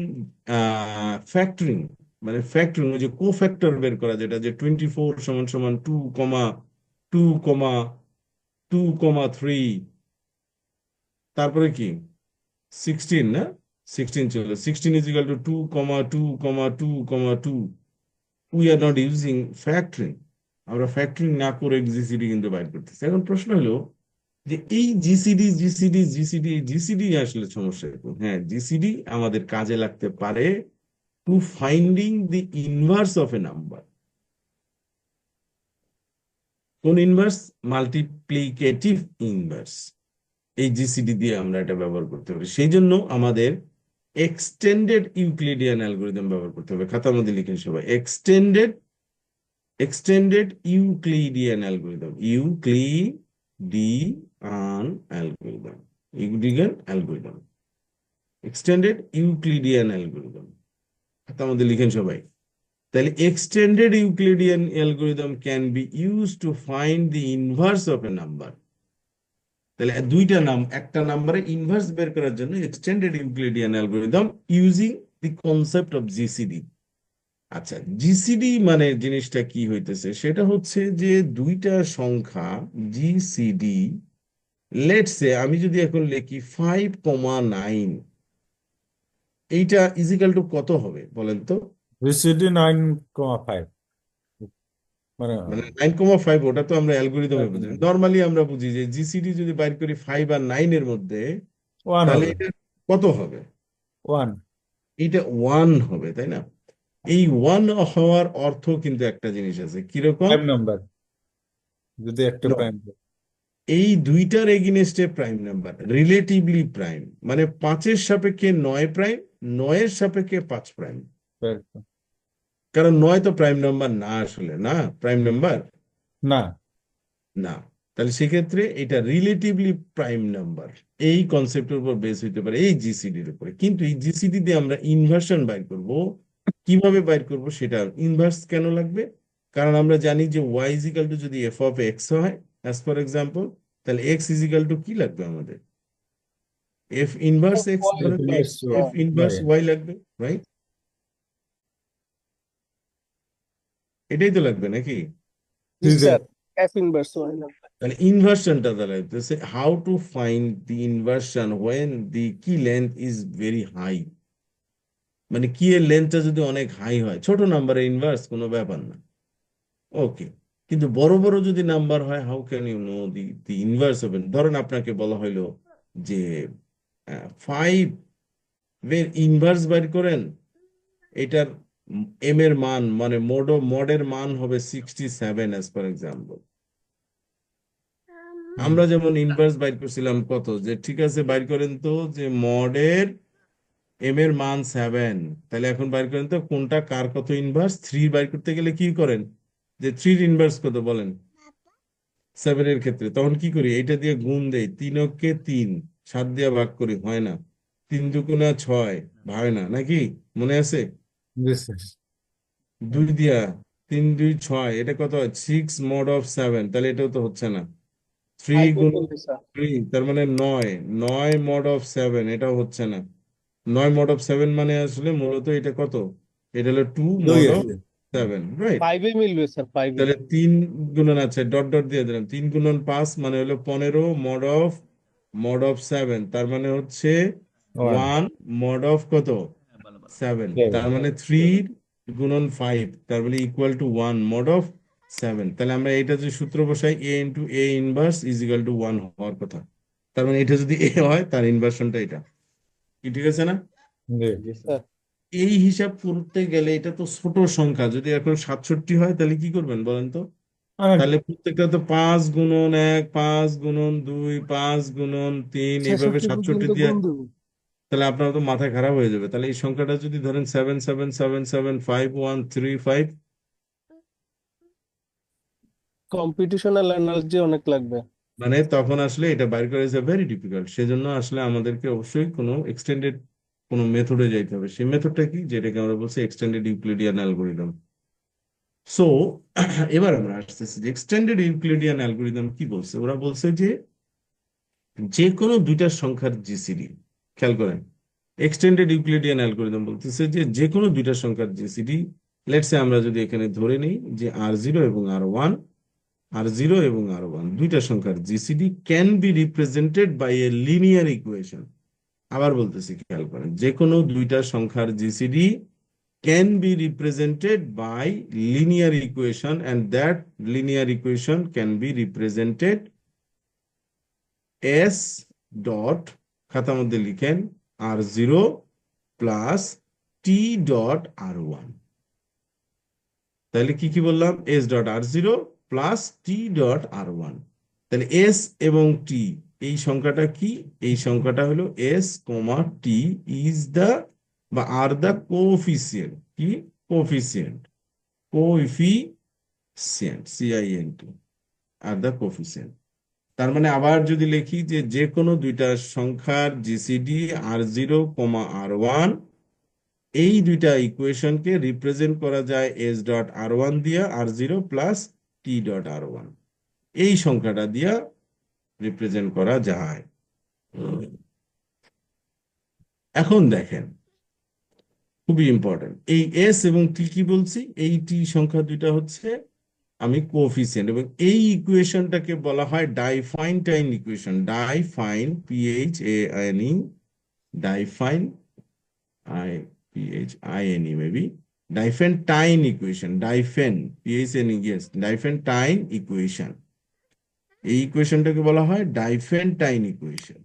factoring, মানে ফ্যাক্টরিং ওই যে কোফ্যাক্টর বের করা, যেটা যে 24 সমান সমান 2,2,3, তারপরে কি 16, না 16 ছিল, 16 is equal two 2,2,2,2। We are not using factoring, আমরা ফ্যাক্টরিং না করে জিসিডি কিন্তু বাইর করতেছি। এখন প্রশ্ন হলো যে এই জিসিডি জিসিডি জিসিডি জিসিডি আসলে সমস্যা কোন? হ্যাঁ, জিসিডি আমাদের কাজে লাগতে পারে to finding the inverse of a number. কোন ইনভার্স? Multiplicative inverse. এই জিসিডি দিয়ে আমরা এটা ব্যবহার করতে পারি, সেই জন্য আমাদের এক্সটেন্ডেড ইউক্লিডিয়ান অ্যালগোরিদম ব্যবহার করতে হবে। খাতার মধ্যে লিখেন সবাই, extended Euclidean algorithm, Euclidean algorithm, extended Euclidean algorithm. খাতার মধ্যে লিখেন সবাই। তাহলে extended Euclidean algorithm can be use to find the inverse of a number. তাহলে একটা নাম্বারে ইনভার্স বের করার জন্য extended Euclidean algorithm using the concept of GCD. আচ্ছা, জিসিডি মানে জিনিসটা কি হইতেছে, সেটা হচ্ছে যে দুইটা সংখ্যা জিসিডি, লেটস সে আমি যদি এখন লিখি 5,9, এইটা ইজিক্যাল টু কত হবে বলেন তো? GCD 9,5 মানে মানে 9,5, ওটা তো আমরা অ্যালগোরিদমে বুঝি, নর্মালি আমরা বুঝি যে জিসিডি যদি বাইর করি 5 আর 9 এর মধ্যে, 1 তাহলে হবে এটা কত হবে? 1 এটা 1 হবে, তাই না? এই 1 হওয়ার অর্থ কিন্তু একটা জিনিস আছে, কিরকম? প্রাইম নাম্বার যদি একটা No, প্রাইম এই দুইটার এগেইনস্টে প্রাইম নাম্বার, রিলেটিভলি প্রাইম, মানে 5-এর সাপেক্ষে 9 প্রাইম, 9-এর সাপেক্ষে 5 প্রাইম। কারণ 9 তো প্রাইম নাম্বার না, আসলে না প্রাইম নাম্বার না না। তাহলে সেক্ষেত্রে এটা রিলেটিভলি প্রাইম নাম্বার, এই কনসেপ্টের উপর বেস হইতে পারে এই জিসিডির উপরে। কিন্তু এই জিসিডি দিয়ে আমরা ইনভার্সন বাইর করব, কিভাবে বাইর করব সেটা, ইনভার্স কেন লাগবে? কারণ আমরা জানি যে ওয়াই ইজিক্যাল টু যদি এফ অফ এক্স হয় অ্যাজ ফর এক্সাম্পল, তাহলে এক্স ইজিক্যাল টু কি লাগবে আমাদের? এফ ইনভার্স এক্স ধরে তো এফ ইনভার্স ওয়াই লাগবে, রাইট? এটাই তো লাগবে নাকি? জি স্যার, এফ ইনভার্স ওয়াই লাগবে। তাহলে ইনভার্সনটা তাহলে হইতেছে how to find the inversion when the কি লেন্থ ইজ ভেরি হাই। মানে কি এর লেন্থটা যদি অনেক হাই হয়, ছোট নাম্বারের ইনভার্স কোনো ব্যাপার না, ওকে। কিন্তু বড় বড় যদি নাম্বার হয়, how can you know the the inverse হবে? ধরেন আপনাকে বলা হইলো যে 5 এর ইনভার্স বাইর করেন, এটার এম এর মান মানে মডের মান হবে 67 অ্যাজ ফর এক্সাম্পল। আমরা যেমন ইনভার্স বাইর করছিলাম কত, যে ঠিক আছে বাইর করেন তো যে মডের এম এর মান 7, তাহলে এখন বাইর করেন তো কোনটা কার কত ইনভার্স। 3 বাইর করতে গেলে কি করেন, যে 3 ইনভার্স কত বলেন 7 এর ক্ষেত্রে, তখন কি করি, এইটা দিয়ে গুণ দেই, 3 কে 3, 7 দিয়ে ভাগ করি, হয় না, 3 দুগুণা 6, হয় না নাকি, মনে আছে, জি স্যার 2 দিয়া 3 2 6, এটা কত হয় 6 মড অফ 7, তাহলে এটাও তো হচ্ছে না, 3 5 গুণ বলতে স্যার 3 তার মানে 9 মড অফ 7, এটাও হচ্ছে না, 9 মড অফ 7 মানে আসলে মূলত এটা কত, এটা হলো 2 দুই মড অফ আছে 7, রাইট। 5 এ মিলবে স্যার 5 এ তাহলে 3 গুণন আছে, ডট ডট দিয়ে দিলাম, 3 গুণন 5 মানে হলো 15 মড অফ 7, তার মানে হচ্ছে ওয়ান 1 মড অফ কত 7, তার মানে 3 গুণন 5, তার মানে ইকুয়াল টু 1 মড অফ 7। তাহলে আমরা এটা যে সূত্র বসাই, A into A inverse is equal to 1 হওয়ার কথা, তার মানে এটা যদি এ হয় তার ইনভার্সনটা এটা, কি ঠিক আছে না? জি জি স্যার স্যার এই হিসাব করতে গেলে এটা তো ছোট সংখ্যা, যদি এখন 67 হয় তাহলে কি করবেন বলেন তো, অনেক তাহলে প্রত্যেকটা তো 5 গুণন 1, 5 গুণন 2, 5 গুণন 3, এইভাবে 66 67 পর্যন্ত দিয়ে, গুণ দেবো। তাহলে আপনার তো মাথা খারাপ হয়ে যাবে। তাহলে এই সংখ্যাটা যদি ধরেন 7 7 7 7 5 1 3 5, কম্পিটিশনাল এনার্জি অনেক লাগবে। মানে তখন আসলে এটা বাইর করা ইজ ভেরি ডিফিকাল্ট। সেজন্য আসলে আমাদেরকে অবশ্যই কোনো এক্সটেন্ডেড কোনো মেথডে যাইতে হবে। সেই মেথডটা কি, যেটাকে আমরা বলছি এক্সটেন্ডেড ইউক্লিডিয়ান অ্যালগোরিদম। সো এবার আমরা আসতেছি যে এক্সটেন্ডেড ইউক্লিডিয়ান অ্যালগোরিদম কি বলছে, ওরা বলছে যে যে কোনো দুইটা সংখ্যার জিসিডি, খেয়াল করেন, এক্সটেন্ডেড ইউক্লিডিয়ান অ্যালগোরিদম বলতেছে যে যে কোনো দুইটা সংখ্যার জিসিডি, লেটসে আমরা যদি এখানে ধরে নিই যে R0 এবং R1, R0 এবং R1 দুইটা সংখ্যার GCD can be represented by a linear equation. আবার বলতেছি, খেয়াল করেন, যে কোনো দুইটা সংখ্যার GCD can be represented by linear equation, and that linear equation can be represented s dot, খাতার মধ্যে লিখেন, R0 plus t dot R1। তাহলে কি কি বললাম, s dot R0 plus t dot R1। তাহলে s এবং t, এই সংখ্যাটা কি, এই সংখ্যাটা হলো s, t ইজ দা বা আর দা কোফিসিয়েন্ট, কি কোফিসিয়েন্ট, কোএফিসিয়েন্ট CINT আর দা কোফিসিয়েন্ট। তার মানে আবার যদি লিখি যে যে কোনো দুইটা সংখ্যার জিসিডি R0, R1, এই দুইটা ইকুয়েশনকে রিপ্রেজেন্ট করা যায় s ডট R1 দিয়া, R0 plus t dot R1, এই সংখ্যাটা দিয়া রিপ্রেজেন্ট করা যায়। এখন দেখেন, খুবই ইম্পর্টেন্ট, এই এস এবং টি কি বলছি, এই টি সংখ্যা দুইটা হচ্ছে আমি কোএফিসিয়েন্ট, এবং এই ইকুয়েশনটাকে বলা হয় Diophantine equation, Diophan PHAINE, Diophan PHINE maybe, Diophantine equation, Diophan PHNE, yes, Diophantine equation, এই ইকুয়েশনটাকে বলা হয় ডাইফেনটাইন ইকুয়েশন।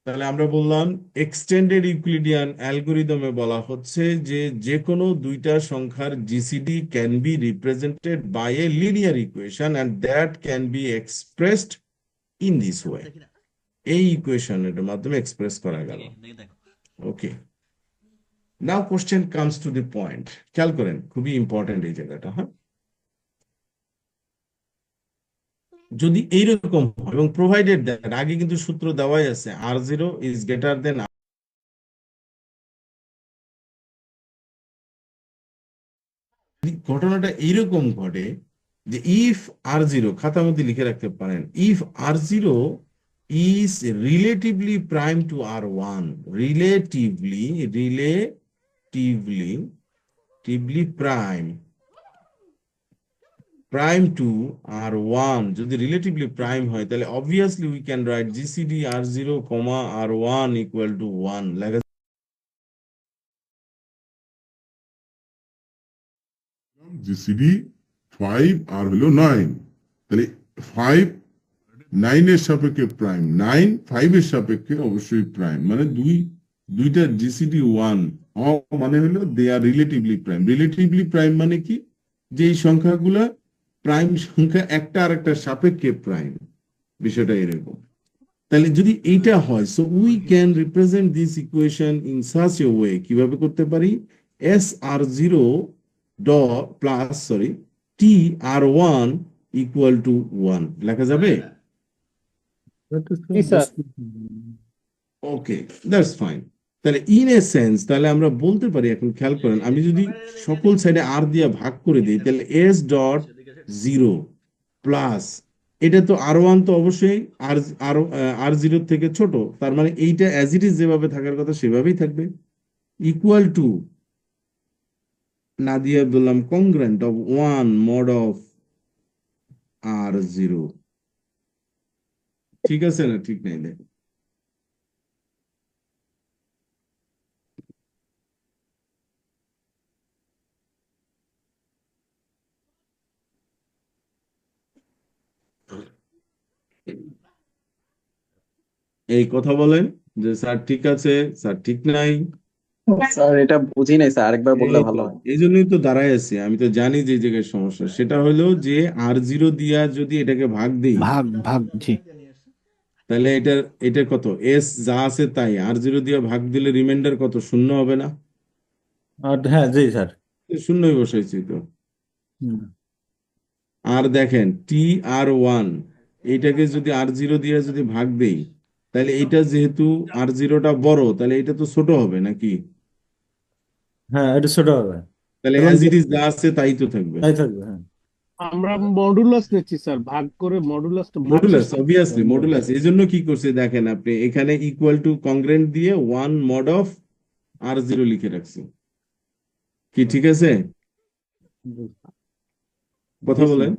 তাহলে আমরা বললাম এক্সটেন্ডেড ইউক্লিডিয়ান অ্যালগোরিদমে বলা হচ্ছে যে যে কোনো দুইটা সংখ্যার GCD can be represented by a linear equation and that can be expressed in this way, এই ইকুয়েশনের মাধ্যমে এক্সপ্রেস করা গেল। Okay, now question comes to the point, খেয়াল করেন, খুবই ইম্পর্টেন্ট এই জায়গাটা। হ্যাঁ, যদি এইরকম হয় এবং প্রোভাইডেড দ্যাট, আগে কিন্তু সূত্র দেওয়াই আছে, R0 ইজ গ্রেটার দেন, ঘটনাটা এইরকম ঘটে যে ইফ R0, খাতার মধ্যে লিখে রাখতে পারেন, if R0 is relatively prime to R1, relatively prime to R1, যদি রিলেটিভলি প্রাইম হয় তাহলে obviously we can write GCD R0, R1 equal to 1 লেখা, জিসিডি 5 আর হলো 9, তাহলে 5 9 এর সাপেক্ষে প্রাইম, 9 5 এর সাপেক্ষে অবশ্যই প্রাইম, মানে 2 দুইটা জিসিডি ওয়ান মানে হলো দে are relatively prime. Relatively prime মানে কি, যে এই সংখ্যাগুলা প্রাইম সংখ্যা একটা আর একটা সাপেক্ষে প্রাইম, বিষয়টা এরকম। তাহলে যদি এইটা হয়, so we can represent this equation in such a way, কিভাবে করতে পারি, S R zero plus T R one equal to one লেখা যাবে। That is জি স্যার। Okay, that's fine. তাহলে ইন এ সেন্স তাহলে আমরা বলতে পারি, এখন খেয়াল করেন, আমি যদি সকল সাইডে আর দিয়ে ভাগ করে দিই, তাহলে এস ডট জিরো প্লাস, এটা তো আর ওয়ান তো অবশ্যই আর আর আর জিরোর থেকে ছোট, তার মানে এইটা অ্যাজ ইট ইজ যেভাবে থাকার কথা সেভাবেই থাকবে, ইকুয়াল টু, না দিয়ে বললাম congruent of one mod of R zero. ঠিক আছে না ঠিক নাই দেখ? এই কথা বলেন যে স্যার ঠিক আছে, স্যার ঠিক নাই। স্যার এটা বুঝি নাই স্যার, আরেকবার বললে এই ভালো তো, হয়। এই জন্যই তো দাঁড়ায় আছি, আমি তো জানি যে এই জায়গায় সমস্যা, সেটা হলো যে আর জিরো দিয়া যদি এটাকে ভাগ দিই, ভাগ ভাগ জি। তাহলে এটা কত, এস যা আছে তাই, আর জিরো দিয়ে ভাগ দিলে রিমাইন্ডার কত, শূন্য হবে না? আর হ্যাঁ জি স্যার। শূন্যই বসাইছি তো। হুম। আর দেখেন টি আর ওয়ান, এইটাকে যদি আর জিরো দিয়ে যদি ভাগ দেই, তাহলে এইটা যেহেতু আর জিরোটা বড়, তাহলে এটা তো ছোট হবে নাকি? হ্যাঁ এটা ছোট হবে তাহলে এবং অ্যাজ ইট ইজ যা আছে তাই তো থাকবে। তাই থাকবে। হ্যাঁ আমরা মডুলাস নিচ্ছি স্যার, ভাগ করে মডুলাসটা মডুলাস, ভাগশেষ অবভিয়াসলি মডুলাস। এই জন্য কি করছে দেখেন আপনি, এখানে ইকুয়াল টু কংগ্রেন্ট দিয়ে one mod of R zero লিখে রাখছি। কি ঠিক আছে? কথা জি স্যার। বলেন,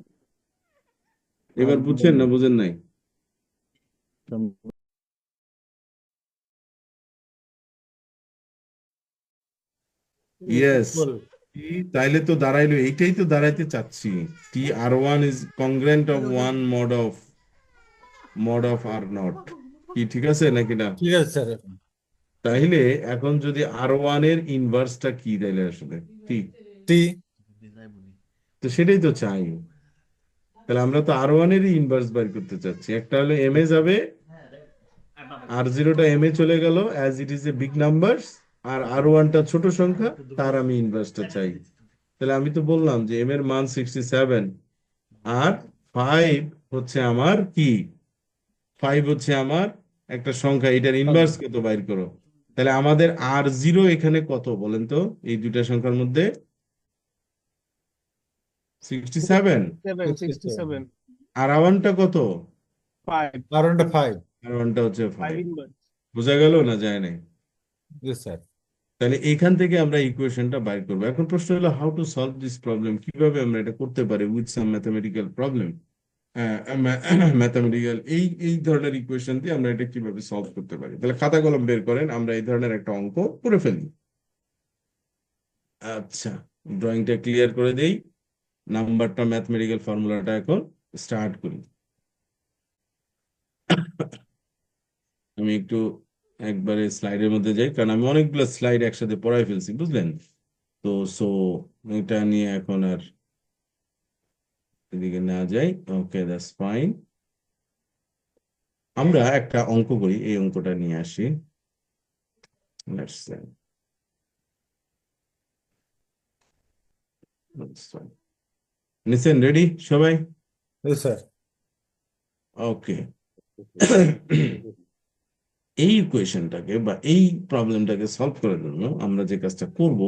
এবার বুঝছেন না বুঝেন নাই? ইয়েস, তাইলে তো দাঁড়াইলো, এইটাই তো দাঁড়াইতে চাচ্ছি, T R one is congruent of one mod of R not. কি ঠিক আছে নাকি না? ঠিক আছে স্যার। তাইলে এখন যদি আর ওয়ান এর ইনভার্সটা কি, তাইলে আসলে টি, টি তো সেটাই তো চাই। তাহলে আমরা তো আর ওয়ান এরই ইনভার্স বের করতে চাচ্ছি। একটা হলো এম এ যাবে, আর জিরোটা এম এ চলে গেল as it is a big numbers, আর ওয়ানটা ছোট সংখ্যা, তার আমি ইনভার্সটা চাই। তাহলে আমি তো বললাম যে এম এর মান 67, আর 5 হচ্ছে আমার কি, 5 হচ্ছে আমার একটা সংখ্যা, এটার ইনভার্স কত বাইর করো। তাহলে আমাদের আর জিরো এখানে কত বলেন তো, এই দুইটা সংখ্যার মধ্যে 67, 67 আর ওয়ানটা কত, 5 কারণটা 5। আর ওয়ানটা হচ্ছে 5 5। ইনভার্স। বোঝা গেল না যায় নাই? জি স্যার। তাহলে এখান থেকে আমরা ইকুয়েশনটা বাইর করবো। এখন প্রশ্ন হলো how to solve this problem, কিভাবে আমরা এটা করতে পারি with some mathematical problem, mathematical এই এই ধরনের ইকুয়েশন দিয়ে আমরা এটা কিভাবে সলভ করতে পারি। তাহলে খাতা কলম বের করেন, আমরা এই ধরনের একটা অঙ্ক করে ফেলি। আচ্ছা, ড্রয়িংটা ক্লিয়ার করে দেই, নাম্বারটা ম্যাথমেটিক্যাল ফর্মুলাটা এখন স্টার্ট করি। আমি একটু একবারে স্লাইডের মধ্যে যাই, কারণ আমি অনেকগুলো স্লাইড একসাথে পড়াই ফেলছি, বুঝলেন তো। সো এটা নিয়ে এখন আর এদিকে না যাই। ওকে, দ্যাটস ফাইন। আমরা একটা অঙ্ক করি, এই অঙ্কটা নিয়ে আসি। Let's see. That's fine. নিছেন রেডি সবাই? জি স্যার। ওকে, এই ইকুয়েশনটাকে বা এই প্রবলেমটাকে সলভ করার জন্য আমরা যে কাজটা করব,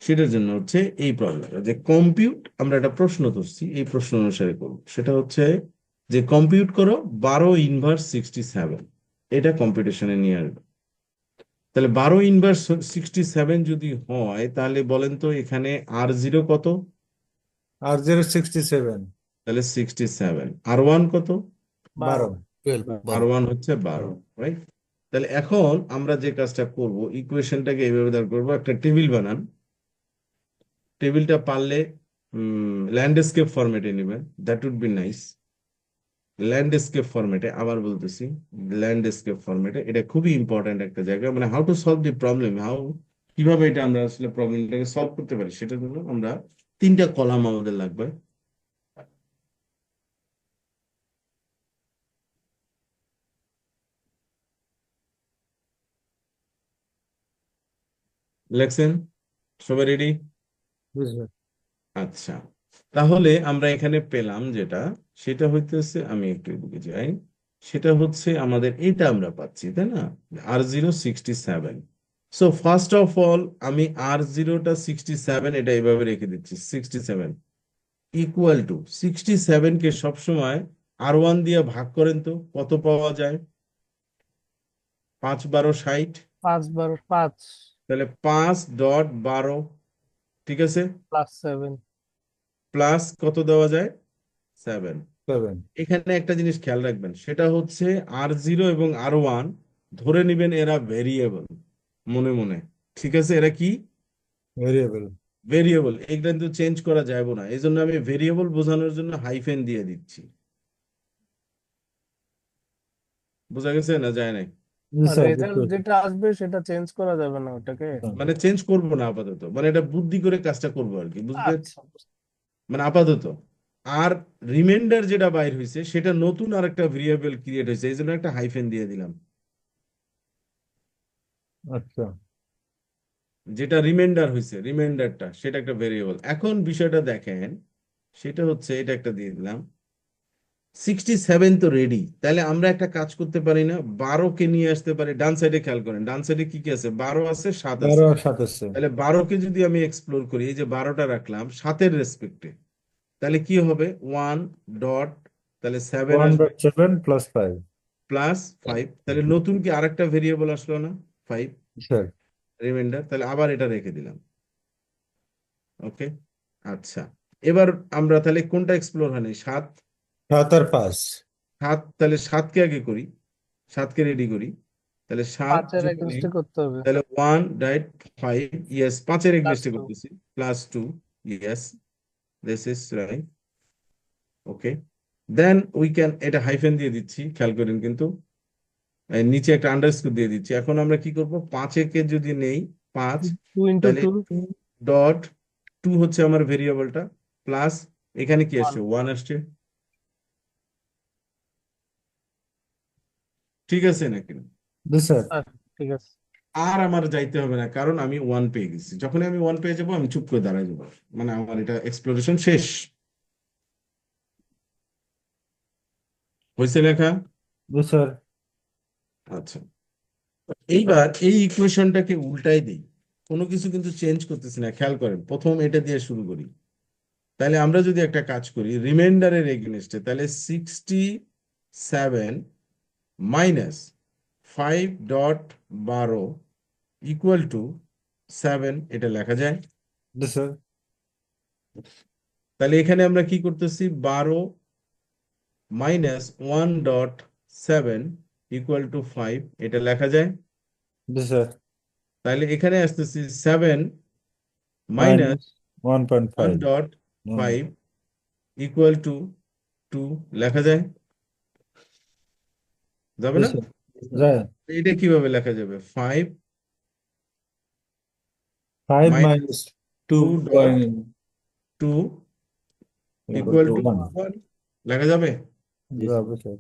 সেটার জন্য হচ্ছে এই প্রবলেমটা যে কম্পিউট, আমরা একটা প্রশ্ন ধরছি, এই প্রশ্ন অনুসারে করব। সেটা হচ্ছে যে কম্পিউট করো 12 ইনভার্স 67, এটা কম্পিউটেশনে নিয়ে আসবে। তাহলে 12 ইনভার্স 67 যদি হয়, তাহলে বলেন তো এখানে আর জিরো কত? আর 067 তাহলে 67, আর ওয়ান কত? 12 আর ওয়ান হচ্ছে 12, রাইট? তাহলে এখন আমরা যে কাজটা করব, ইকুয়েশনটাকে এইভাবে দাঁড় করবো, একটা টেবিল বানান। টেবিলটা পারলে ল্যান্ডস্কেপ ফরম্যাটে নেবেন, that would be nice. Landscape ফরম্যাটে, আবার বলতেছি ল্যান্ডস্কেপ ফরম্যাটে, এটা খুবই ইম্পর্ট্যান্ট একটা জায়গা, মানে how to solve the problem, কিভাবে এটা আমরা আসলে প্রবলেমটাকে সলভ করতে পারি, সেটার জন্য আমরা 3টা কলাম আমাদের লাগবে। লেখছেন? সবাই রেডি? জি স্যার। আচ্ছা, তাহলে আমরা এখানে পেলাম যেটা, সেটা হইতেছে, আমি একটু এদিকে যাই, সেটা হচ্ছে আমাদের এটা আমরা পাচ্ছি, তাই না, R0 67। So first of all আমি R0টা 67 এটা এইভাবে রেখে দিচ্ছি, 67 ইকুয়াল টু 67 কে সবসময় R1 দিয়ে ভাগ করেন তো কত পাওয়া যায়? 5 12 60, 5 তাহলে 5.12, ঠিক আছে, +7 প্লাস কত দেওয়া যায়? 7। 7 এখানে একটা জিনিস খেয়াল রাখবেন, সেটা হচ্ছে R0 এবং R1 ধরে নিবেন এরা ভেরিয়েবল, মনে মনে, ঠিক আছে, এরা কি ভেরিয়েবল। ভেরিয়েবল, এগুলো কিন্তু চেঞ্জ করা যাবে না, এই জন্য আমি ভেরিয়েবল বোঝানোর জন্য হাইফেন দিয়ে দিচ্ছি। বোঝা গেছে না যায় নাই? জি স্যার, রেজাল্ট বুঝতে যেটা আসবে সেটা চেঞ্জ করা যাবে না ওটাকে। পারছি। মানে চেঞ্জ করব না আপাতত, মানে এটা বুদ্ধি করে কাজটা করবো আর কি, বুঝতে, আচ্ছা, মানে আপাতত। আর রিমাইন্ডার যেটা বাইর হয়েছে সেটা নতুন আরেকটা ভেরিয়েবল ক্রিয়েট হয়েছে, এই জন্য একটা হাইফেন দিয়ে দিলাম। আচ্ছা যেটা রিমাইন্ডার হয়েছে, রিমাইন্ডারটা সেটা একটা ভেরিয়েবল। এখন বিষয়টা দেখেন, সেটা হচ্ছে এটা একটা দিয়ে দিলাম। 67 তো রেডি, তাহলে আমরা একটা কাজ করতে পারি না, 12কে নিয়ে আসতে পারি ডান সাইডে, খেয়াল করেন ডান সাইডে কি কি আছে, 12 আছে, 7 12 আছে, আর 7 আছে। তাহলে 12কে যদি আমি এক্সপ্লোর করি, এই যে 12টা রাখলাম 7-এর রেসপেক্টে, তাহলে কি হবে 1 ডট, তাহলে 7 আসবে 1.7 + 5 +5, তাহলে নতুন কি আরেকটা ভেরিয়েবল আসলো না, 5 স্যার। রিমাইন্ডার, তাহলে আবার এটা রেখে দিলাম। ওকে, আচ্ছা, এবার আমরা তাহলে কোনটা এক্সপ্লোর হয়নি, 7, 7 আর 5। 7, তাহলে 7কে আগে করি, 7কে রেডি করি, তাহলে 7 5-এর যোগ নেই, এগেনস্টে করতে হবে, তাহলে 1.5, ইয়েস, 5-এর এগেনস্টে +2 করতেছি, +2, yes, this is right. Okay, then we can, এটা হাইফেন দিয়ে দিচ্ছি, খেয়াল করেন কিন্তু, নিচে একটা আন্ডারস্কোর দিয়ে দিচ্ছি। এখন আমরা কি করব, 5-কে যদি নেই 5, 2 × তাহলে 2 2.2 হচ্ছে আমার ভেরিয়েবলটা, প্লাস এখানে কি আসছে, 1 1 আসছে, ঠিক আছে নাকি? জি স্যার। ঠিক আছে। আর আমার যাইতে হবে না, কারণ আমি 1 পেয়ে গেছি। যখন আমি 1 পেয়ে যাবো, আমি চুপ করে দাঁড়ায় যাবো, মানে আমার এটা এক্সপ্লোরেশন শেষ হয়েছে লেখা। জি স্যার। আচ্ছা, এইবার এই ইকুয়েশনটাকে উল্টাই দিই, কোনো কিছু কিন্তু চেঞ্জ করতেছি না, খেয়াল করেন, প্রথম এটা দিয়ে শুরু করি। তাহলে আমরা যদি একটা কাজ করি রিমাইন্ডারের এগেনস্টে, তাহলে 67 মাইনাস 5.12 ইকুয়াল টু 7, এটা লেখা যায়। জি স্যার। তাহলে এখানে আমরা কি করতেছি, 12 মাইনাস 1.7 ইকুয়াল টু 5, এটা লেখা যায়। জি স্যার। তাহলে এখানে আসতেছি 7 মাইনাস মাইনাস 1.5। 1.5 ইকুয়াল টু 2, লেখা যায়, যাবে জি না? স্যার। যায়। এটা কিভাবে লেখা যাবে, 5 5 মাইনাস - 2.2 2 ইকুয়াল টু 1 1, লেখা যাবে। যাবে স্যার।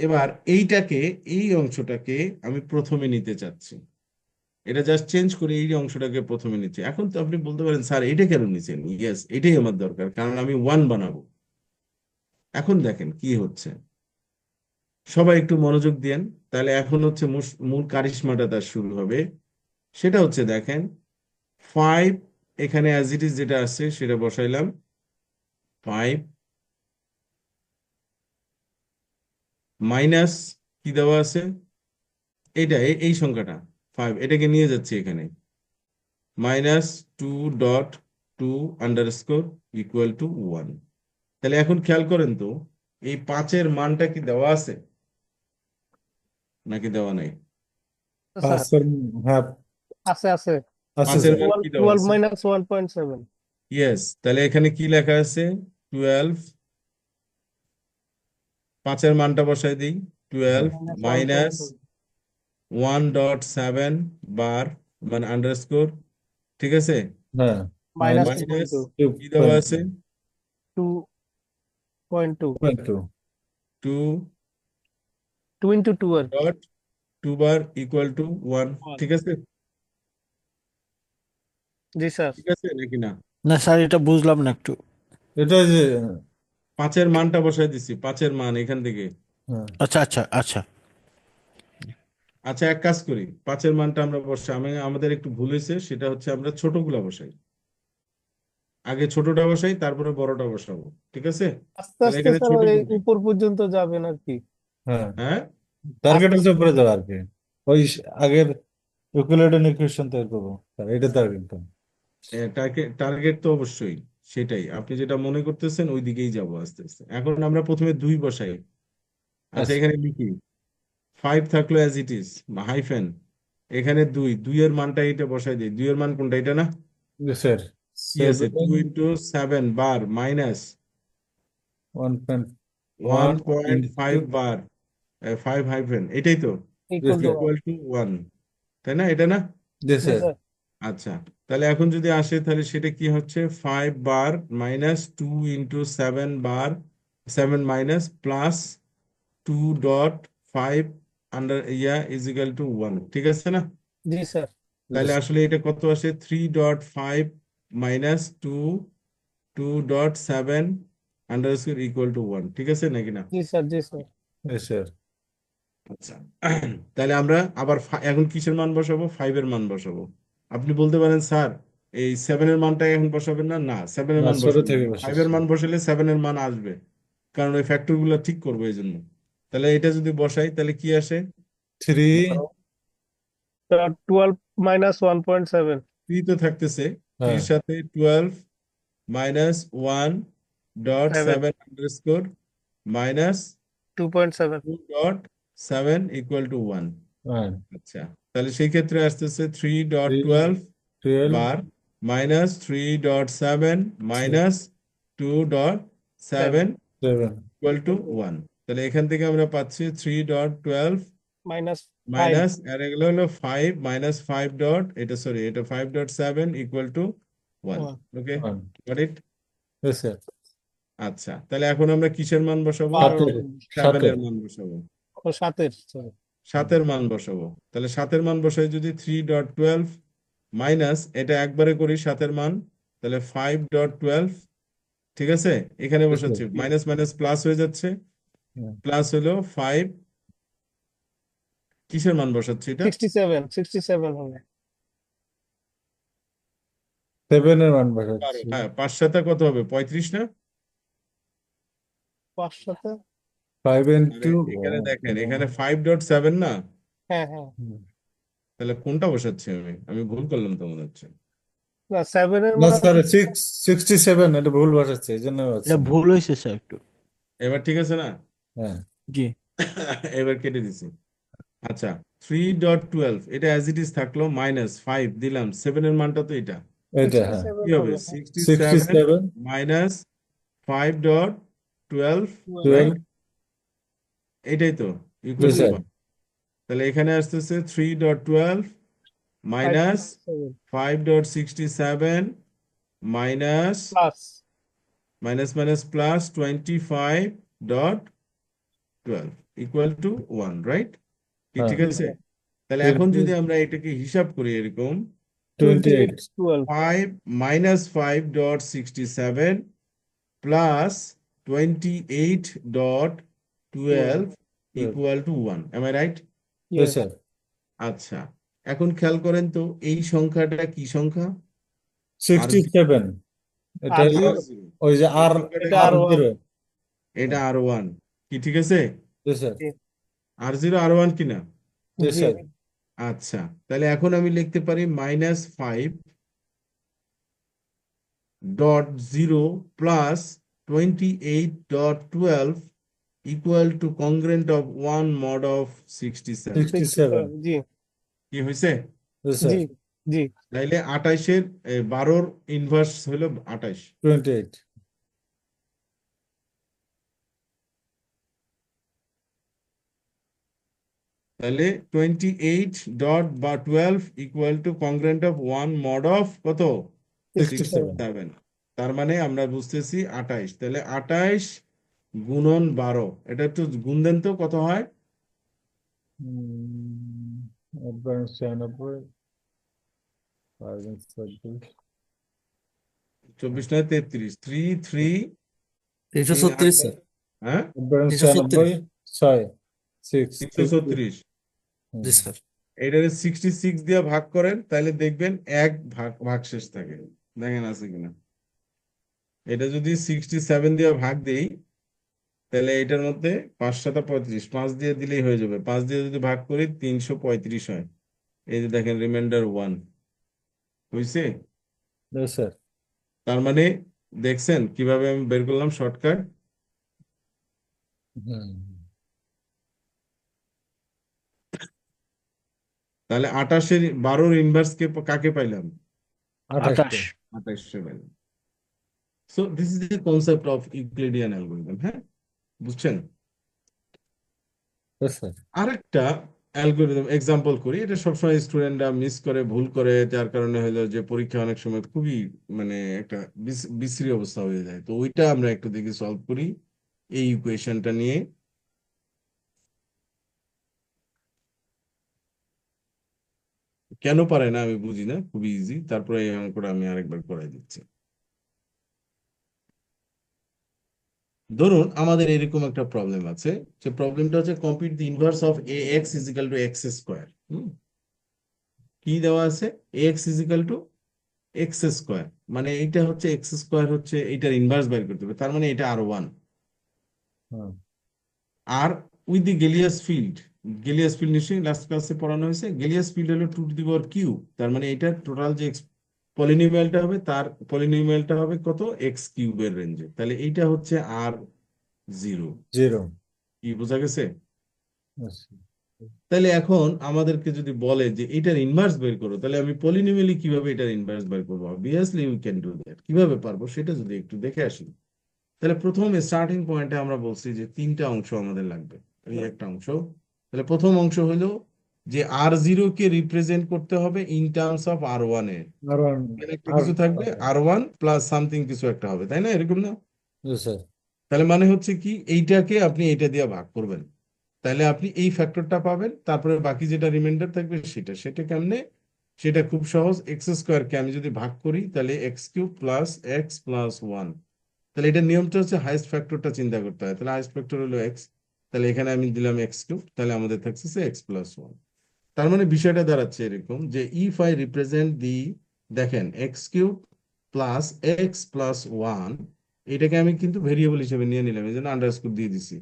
এবার এইটাকে, এই অংশটাকে আমি প্রথমে নিতে চাচ্ছি, এটা জাস্ট চেঞ্জ করে এই অংশটাকে প্রথমে নিচ্ছি। এখন তো আপনি বলতে পারেন, স্যার এটা কেন নিচ্ছেন? ইয়েস, এটাই আমার দরকার, কারণ আমি 1 বানাবো। এখন দেখেন কি হচ্ছে, সবাই একটু মনোযোগ দেন, তাহলে এখন হচ্ছে মূল কারিশমাটা তার শুরু হবে। সেটা হচ্ছে দেখেন, 5 এখানে অ্যাজ ইট ইজ যেটা আছে সেটা বসাইলাম, 5 মাইনাস কি দেওয়া আছে, এইটা এই সংখ্যাটা 5, এটাকে নিয়ে যাচ্ছি এখানে, -2.2 আন্ডারস্কোর ইকুয়াল টু 1। তাহলে এখন খেয়াল করেন তো, এই 5-এর মানটা কি দেওয়া আছে নাকি দেওয়া নাই? স্যার 5 হ্যাঁ আছে আছে, আছে 5-এর স্যার। মান কি দেওয়া 12 আছে? - 1.7। ইয়েস, তাহলে এখানে কি লেখা আছে, 12 পাঁচের মানটা বসাই দিই 12 মাইনাস -1.2 1.7 বার মানে আন্ডারস্কোর, ঠিক আছে, হ্যাঁ মাইনাস মাইনাস 2.2 কি দেওয়া আছে 2.2 2 2 into 2 আর কি। ডট 2 বার ইকুয়াল টু 1, ঠিক আছে, জি স্যার। ঠিক আছে নাকি না? না স্যার এটা বুঝলাম না একটু। এটা যে পাঁচের মানটা বসাই দিছি, পাঁচের মান এখান থেকে। হ্যাঁ আচ্ছা আচ্ছা আচ্ছা। আচ্ছা এক কাজ করি, পাঁচের মানটা আমরা বসাই, আমাদের একটু ভুল হয়েছে, সেটা হচ্ছে আমরা ছোটগুলা বসাই, আগে ছোটটা বসাই তারপরে বড়টা বসাবো, ঠিক আছে? আস্তে তাহলে আস্তে এখানে স্যার ছোট ওই কোনটা? উপর পর্যন্ত যাবেন আর কি। হ্যাঁ হ্যাঁ, টার্গেট হচ্ছে উপরে যাওয়া আর কি, ওই আগের ইকুইভ্যালেন্ট ইকুয়েশন তৈরি করবো স্যার, এটা টার্গেট। টার্গেট তো অবশ্যই সেটাই, আপনি যেটা মনে করতেছেন ওই দিকেই যাবো আস্তে আস্তে। এখন আমরা প্রথমে 2 বসাই। আচ্ছা আচ্ছা। এখানে লিখি 5 থাকলো অ্যাজ ইট ইজ হাইফেন, এখানে 2 এর মানটা এটা বসাই দিই। 2 এর মান কোনটা, এটা না? স্যার কি আছে 2 into 7 বার মাইনাস 1.1 1.5 বার 5 হাইফেন, এটাই তো ইকুয়াল টু ইকুয়াল টু 1, তাই না? এটা না? জি জি স্যার স্যার। আচ্ছা তাহলে এখন যদি আসে তাহলে সেটা কি হচ্ছে 5 বার মাইনাস 2 into 7 বার 7 minus plus 2.5 under is equal to 1, ঠিক আছে না? জি স্যার। তাহলে আসলে এটা কত আসে 3.5 মাইনাস 2.7 আন্ডারস্কোর ইকুয়াল টু 1, ঠিক আছে নাকি না? জি স্যার। জি স্যার। জি স্যার আচ্ছা তাহলে আমরা আবার এখন কিসের মান বসাবো, 5 এর মান বসাবো। আপনি বলতে পারেন স্যার এই 7 এর মানটা এখন বসাবেন না, না 7 এর না মান ছোট বসাবেন, থেকে 5 বসেছি এর মান বসালে 7 এর মান আসবে, কারণ ওই ফ্যাক্টর গুলো ঠিক করবো এই জন্য। তাহলে এটা যদি বসাই তাহলে কি আসে, 3 12 minus 1.7 3 তো থাকতেছে, 3 হ্যাঁ এর সাথে 12 minus 7 1.7 underscore minus 2.7 2.7 equal to 1। হ্যাঁ আচ্ছা তাহলে সেই ক্ষেত্রে আসতেছে 3 3.12 12 bar minus 3.7 minus 2.7 7 equal to 1। তাহলে এখান থেকে আমরা পাচ্ছি 3.12 minus 5 মাইনাস আর এগুলো হলো 5 মাইনাস 5 ডট এটা সরি এটা 5.7 equal to 1। 1 okay, 1 got it? G sir আচ্ছা তাহলে এখন আমরা কিসের মান বসাবো, 7 এর মান বসাবো, ও 7 sorry 7 এর মান বসাবো। তাহলে 7 এর মান বসাই যদি 3.12 মাইনাস এটা একবারে করি 7 এর মান, তাহলে 5.12, ঠিক আছে, এখানে জি বসাচ্ছি স্যার মাইনাস মাইনাস প্লাস হয়ে যাচ্ছে, প্লাস হলো 5, কিসের মান বসাচ্ছি এটা 67 হবে 7 এর মান 12, বসাচ্ছি হ্যাঁ 5 সাথে কত হবে 35 না? 5 সাথে 5 আরে ইন্টু এখানে দেখেন এখানে 5.7 না, হ্যাঁ হ্যাঁ তাহলে কোনটা বসাচ্ছি আমি ভুল করলাম তো মনে হচ্ছে। না 7 এর না মানে স্যার 67 এটা ভুল বসাচ্ছে এই জন্য এটা হচ্ছে না। ভুল হয়েছে স্যার একটু। এবার ঠিক আছে না? হ্যাঁ জি। এবার কেটে দিছি। আচ্ছা 3.12 এটা অ্যাজ ইট ইজ থাকলো মাইনাস 5 দিলাম, 7 এর মানটা তো এটা, এটা হ্যাঁ 67 কি হবে হবে হ্যাঁ 67 67 মাইনাস 5.12, 12 রাইট? 12 এটাই তো জি ইকুয়াল টু স্যার 1। তাহলে এখানে আসতেছে 3.12 minus 5.67 minus plus minus minus plus 25.12 equal to 1, right? কি হ্যাঁ ঠিক আছে? তাহলে এখন যদি আমরা এটাকে হিসাব করি এরকম 28 12 5 minus 5.67 plus 28.12 equal to 1, am I right? জি yes স্যার আচ্ছা এখন খেয়াল করেন তো এই সংখ্যাটা কি সংখ্যা, 67 এটা আর হলো zero ওই যে এই আর সংখ্যাটা এটা কি? আর 1 0 এটা আর 1 কি ঠিক আছে? জি স্যার আর 0 আর 1 কিনা? জি জি স্যার আচ্ছা তাহলে এখন আমি লিখতে পারি minus 5.0 plus 28.12 equal to congruent of 1 mod of 67, 67 জি কি হয়েছে? জি স্যার জি জি তাইলে 28 এর 12 ইনভার্স হলো 28। 28 তাহলে 28 ডট বা 12 equal to congruent of 1 mod of কত 67 67। তার মানে আমরা বুঝতেছি 28। তাহলে 28 গুণন 12, এটা একটু গুণ দেন তো কত হয়? অ্যাডভান্স 96 24 24 নয় 33, 3 3 3 336 8, স্যার, হ্যাঁ অ্যাডভান্স 336। 96 6 336। জি স্যার। এটাকে 66 দিয়ে ভাগ করেন, তাহলে দেখবেন এক ভাগশেষ থাকে। দেখেন আছে কিনা। এটা যদি 67 দিয়ে ভাগ দেই, তাহলে এটার মধ্যে 5 7 35, 5 দিয়ে দিলেই হয়ে যাবে। 5 দিয়ে যদি ভাগ করি 335 হয়। এই যে দেখেন রিমাইন্ডার 1 হয়েছে। স্যার। তার মানে দেখছেন কিভাবে আমি বের করলাম শর্টকাট। তাহলে 12-এর ইনভার্স কাকে পাইলাম? 28 28 পাইলাম। So this is the concept of Euclidean algorithm. হ্যাঁ, বুঝছেন? স্যার। আরেকটা অ্যালগরিদম এক্সাম্পল করি, এটা সবসময় স্টুডেন্টরা মিস করে, ভুল করে, যার কারণে হলো যে পরীক্ষা অনেক সময় খুবই মানে একটা বিশ্রী অবস্থা হয়ে যায়। তো ওইটা আমরা একটু দেখি সলভ করি এই ইকুয়েশনটা নিয়ে। কেন পারে না আমি বুঝি না, খুবই ইজি। তারপরে এই অঙ্কটা আমি আরেকবার করাই দিচ্ছি। ধরুন আমাদের এরকম একটা প্রবলেম আছে, যে প্রবলেমটা হচ্ছে compute the inverse of A X is equal to X square. কি দেওয়া আছে? A X is equal to X square, মানে এইটা হচ্ছে এক্স স্কোয়ার হচ্ছে এইটার ইনভার্স বের করতে হবে। তার মানে এটা R1। আর উইথ দি গেলিয়াস ফিল্ড নিশ্চয়ই লাস্ট ক্লাসে পড়ানো হয়েছে। গেলিয়াস ফিল্ড হলো 2^3। তার মানে এটা টোটাল যে পলিনোমিয়ালটা হবে, তার পলিনোমিয়ালটা হবে কত? x³ রেঞ্জে। তাহলে এইটা হচ্ছে R0। 0 কি বোঝা গেছে? তাহলে এখন আমাদেরকে যদি বলে যে এটার ইনভার্স বের করো, তাহলে আমি পলিনোমিয়ালি কিভাবে এটার ইনভার্স বের করবো? Obviously we can do that. কিভাবে পারবো সেটা যদি একটু দেখে আসি। তাহলে প্রথম স্টার্টিং পয়েন্টে আমরা বলছি যে 3টা অংশ আমাদের লাগবে। এই একটা অংশ। তাহলে প্রথম অংশ হলো যে R0 কে রিপ্রেজেন্ট করতে হবে ইন টার্মস অফ R1 এ। এখানে একটা কিছু থাকবে, R1 প্লাস সামথিং কিছু একটা হবে, তাই না? এরকম না? স্যার। তাহলে মানে হচ্ছে কি, এইটাকে আপনি এইটা দিয়ে ভাগ করবেন, তাহলে আপনি এই ফ্যাক্টরটা পাবেন। তারপরে বাকি যেটা রিমাইন্ডার থাকবে সেটা কেমনে? সেটা খুব সহজ। x² কে আমি যদি ভাগ করি, তাহলে x³ প্লাস x প্লাস 1। তাহলে এটার নিয়মটা হচ্ছে হাইস্ট ফ্যাক্টরটা চিন্তা করতে হয়। তাহলে হাইস্ট ফ্যাক্টর হলো x, তাহলে এখানে আমি দিলাম x³, তাহলে আমাদের থাকছে x প্লাস 1। তার মানে বিষয়টা দাঁড়াচ্ছে এরকম যে ইফ আই রিপ্রেজেন্ট দি, দেখেন x³ প্লাস x প্লাস 1, এটাকে আমি কিন্তু ভেরিয়েবল হিসেবে নিয়ে নিলাম, এই জন্য আন্ডারস্কোর দিয়ে দিছি।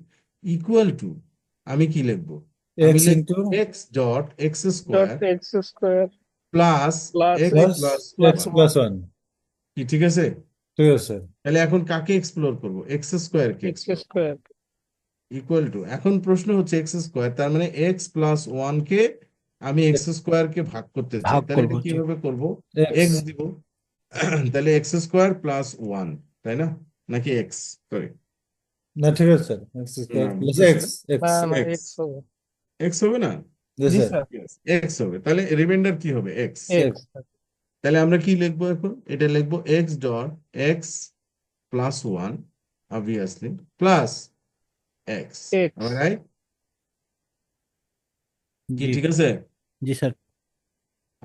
ইকুয়াল টু আমি কি লিখবো? আমি x লিখবো into x dot x dot square x square plus plus x plus plus x plus 1 কি ঠিক আছে? ঠিক আছে স্যার। তাহলে এখন কাকে এক্সপ্লোর করবো? x² K x square. Equal to, এখন প্রশ্ন হচ্ছে x², তার মানে x প্লাস 1 কে আমি x² কে ভাগ করতে চাই। ভাগ তাহলে করবো, এটা জি। কিভাবে করব? x x দিব। তাহলে x² প্লাস 1, তাই না? নাকি x, সরি, না ঠিক আছে স্যার, x square না plus বুঝতেছি x না। x না না x এক্স হবে। x হবে না? জি জি স্যার। স্যার। x হবে। তাহলে রিমাইন্ডার কি হবে? x। এক্স। তাহলে আমরা কি লিখবো এখন? এটা লিখবো x dot x plus 1 obviously plus x, x. Right? কি জি, ঠিক আছে? জি স্যার।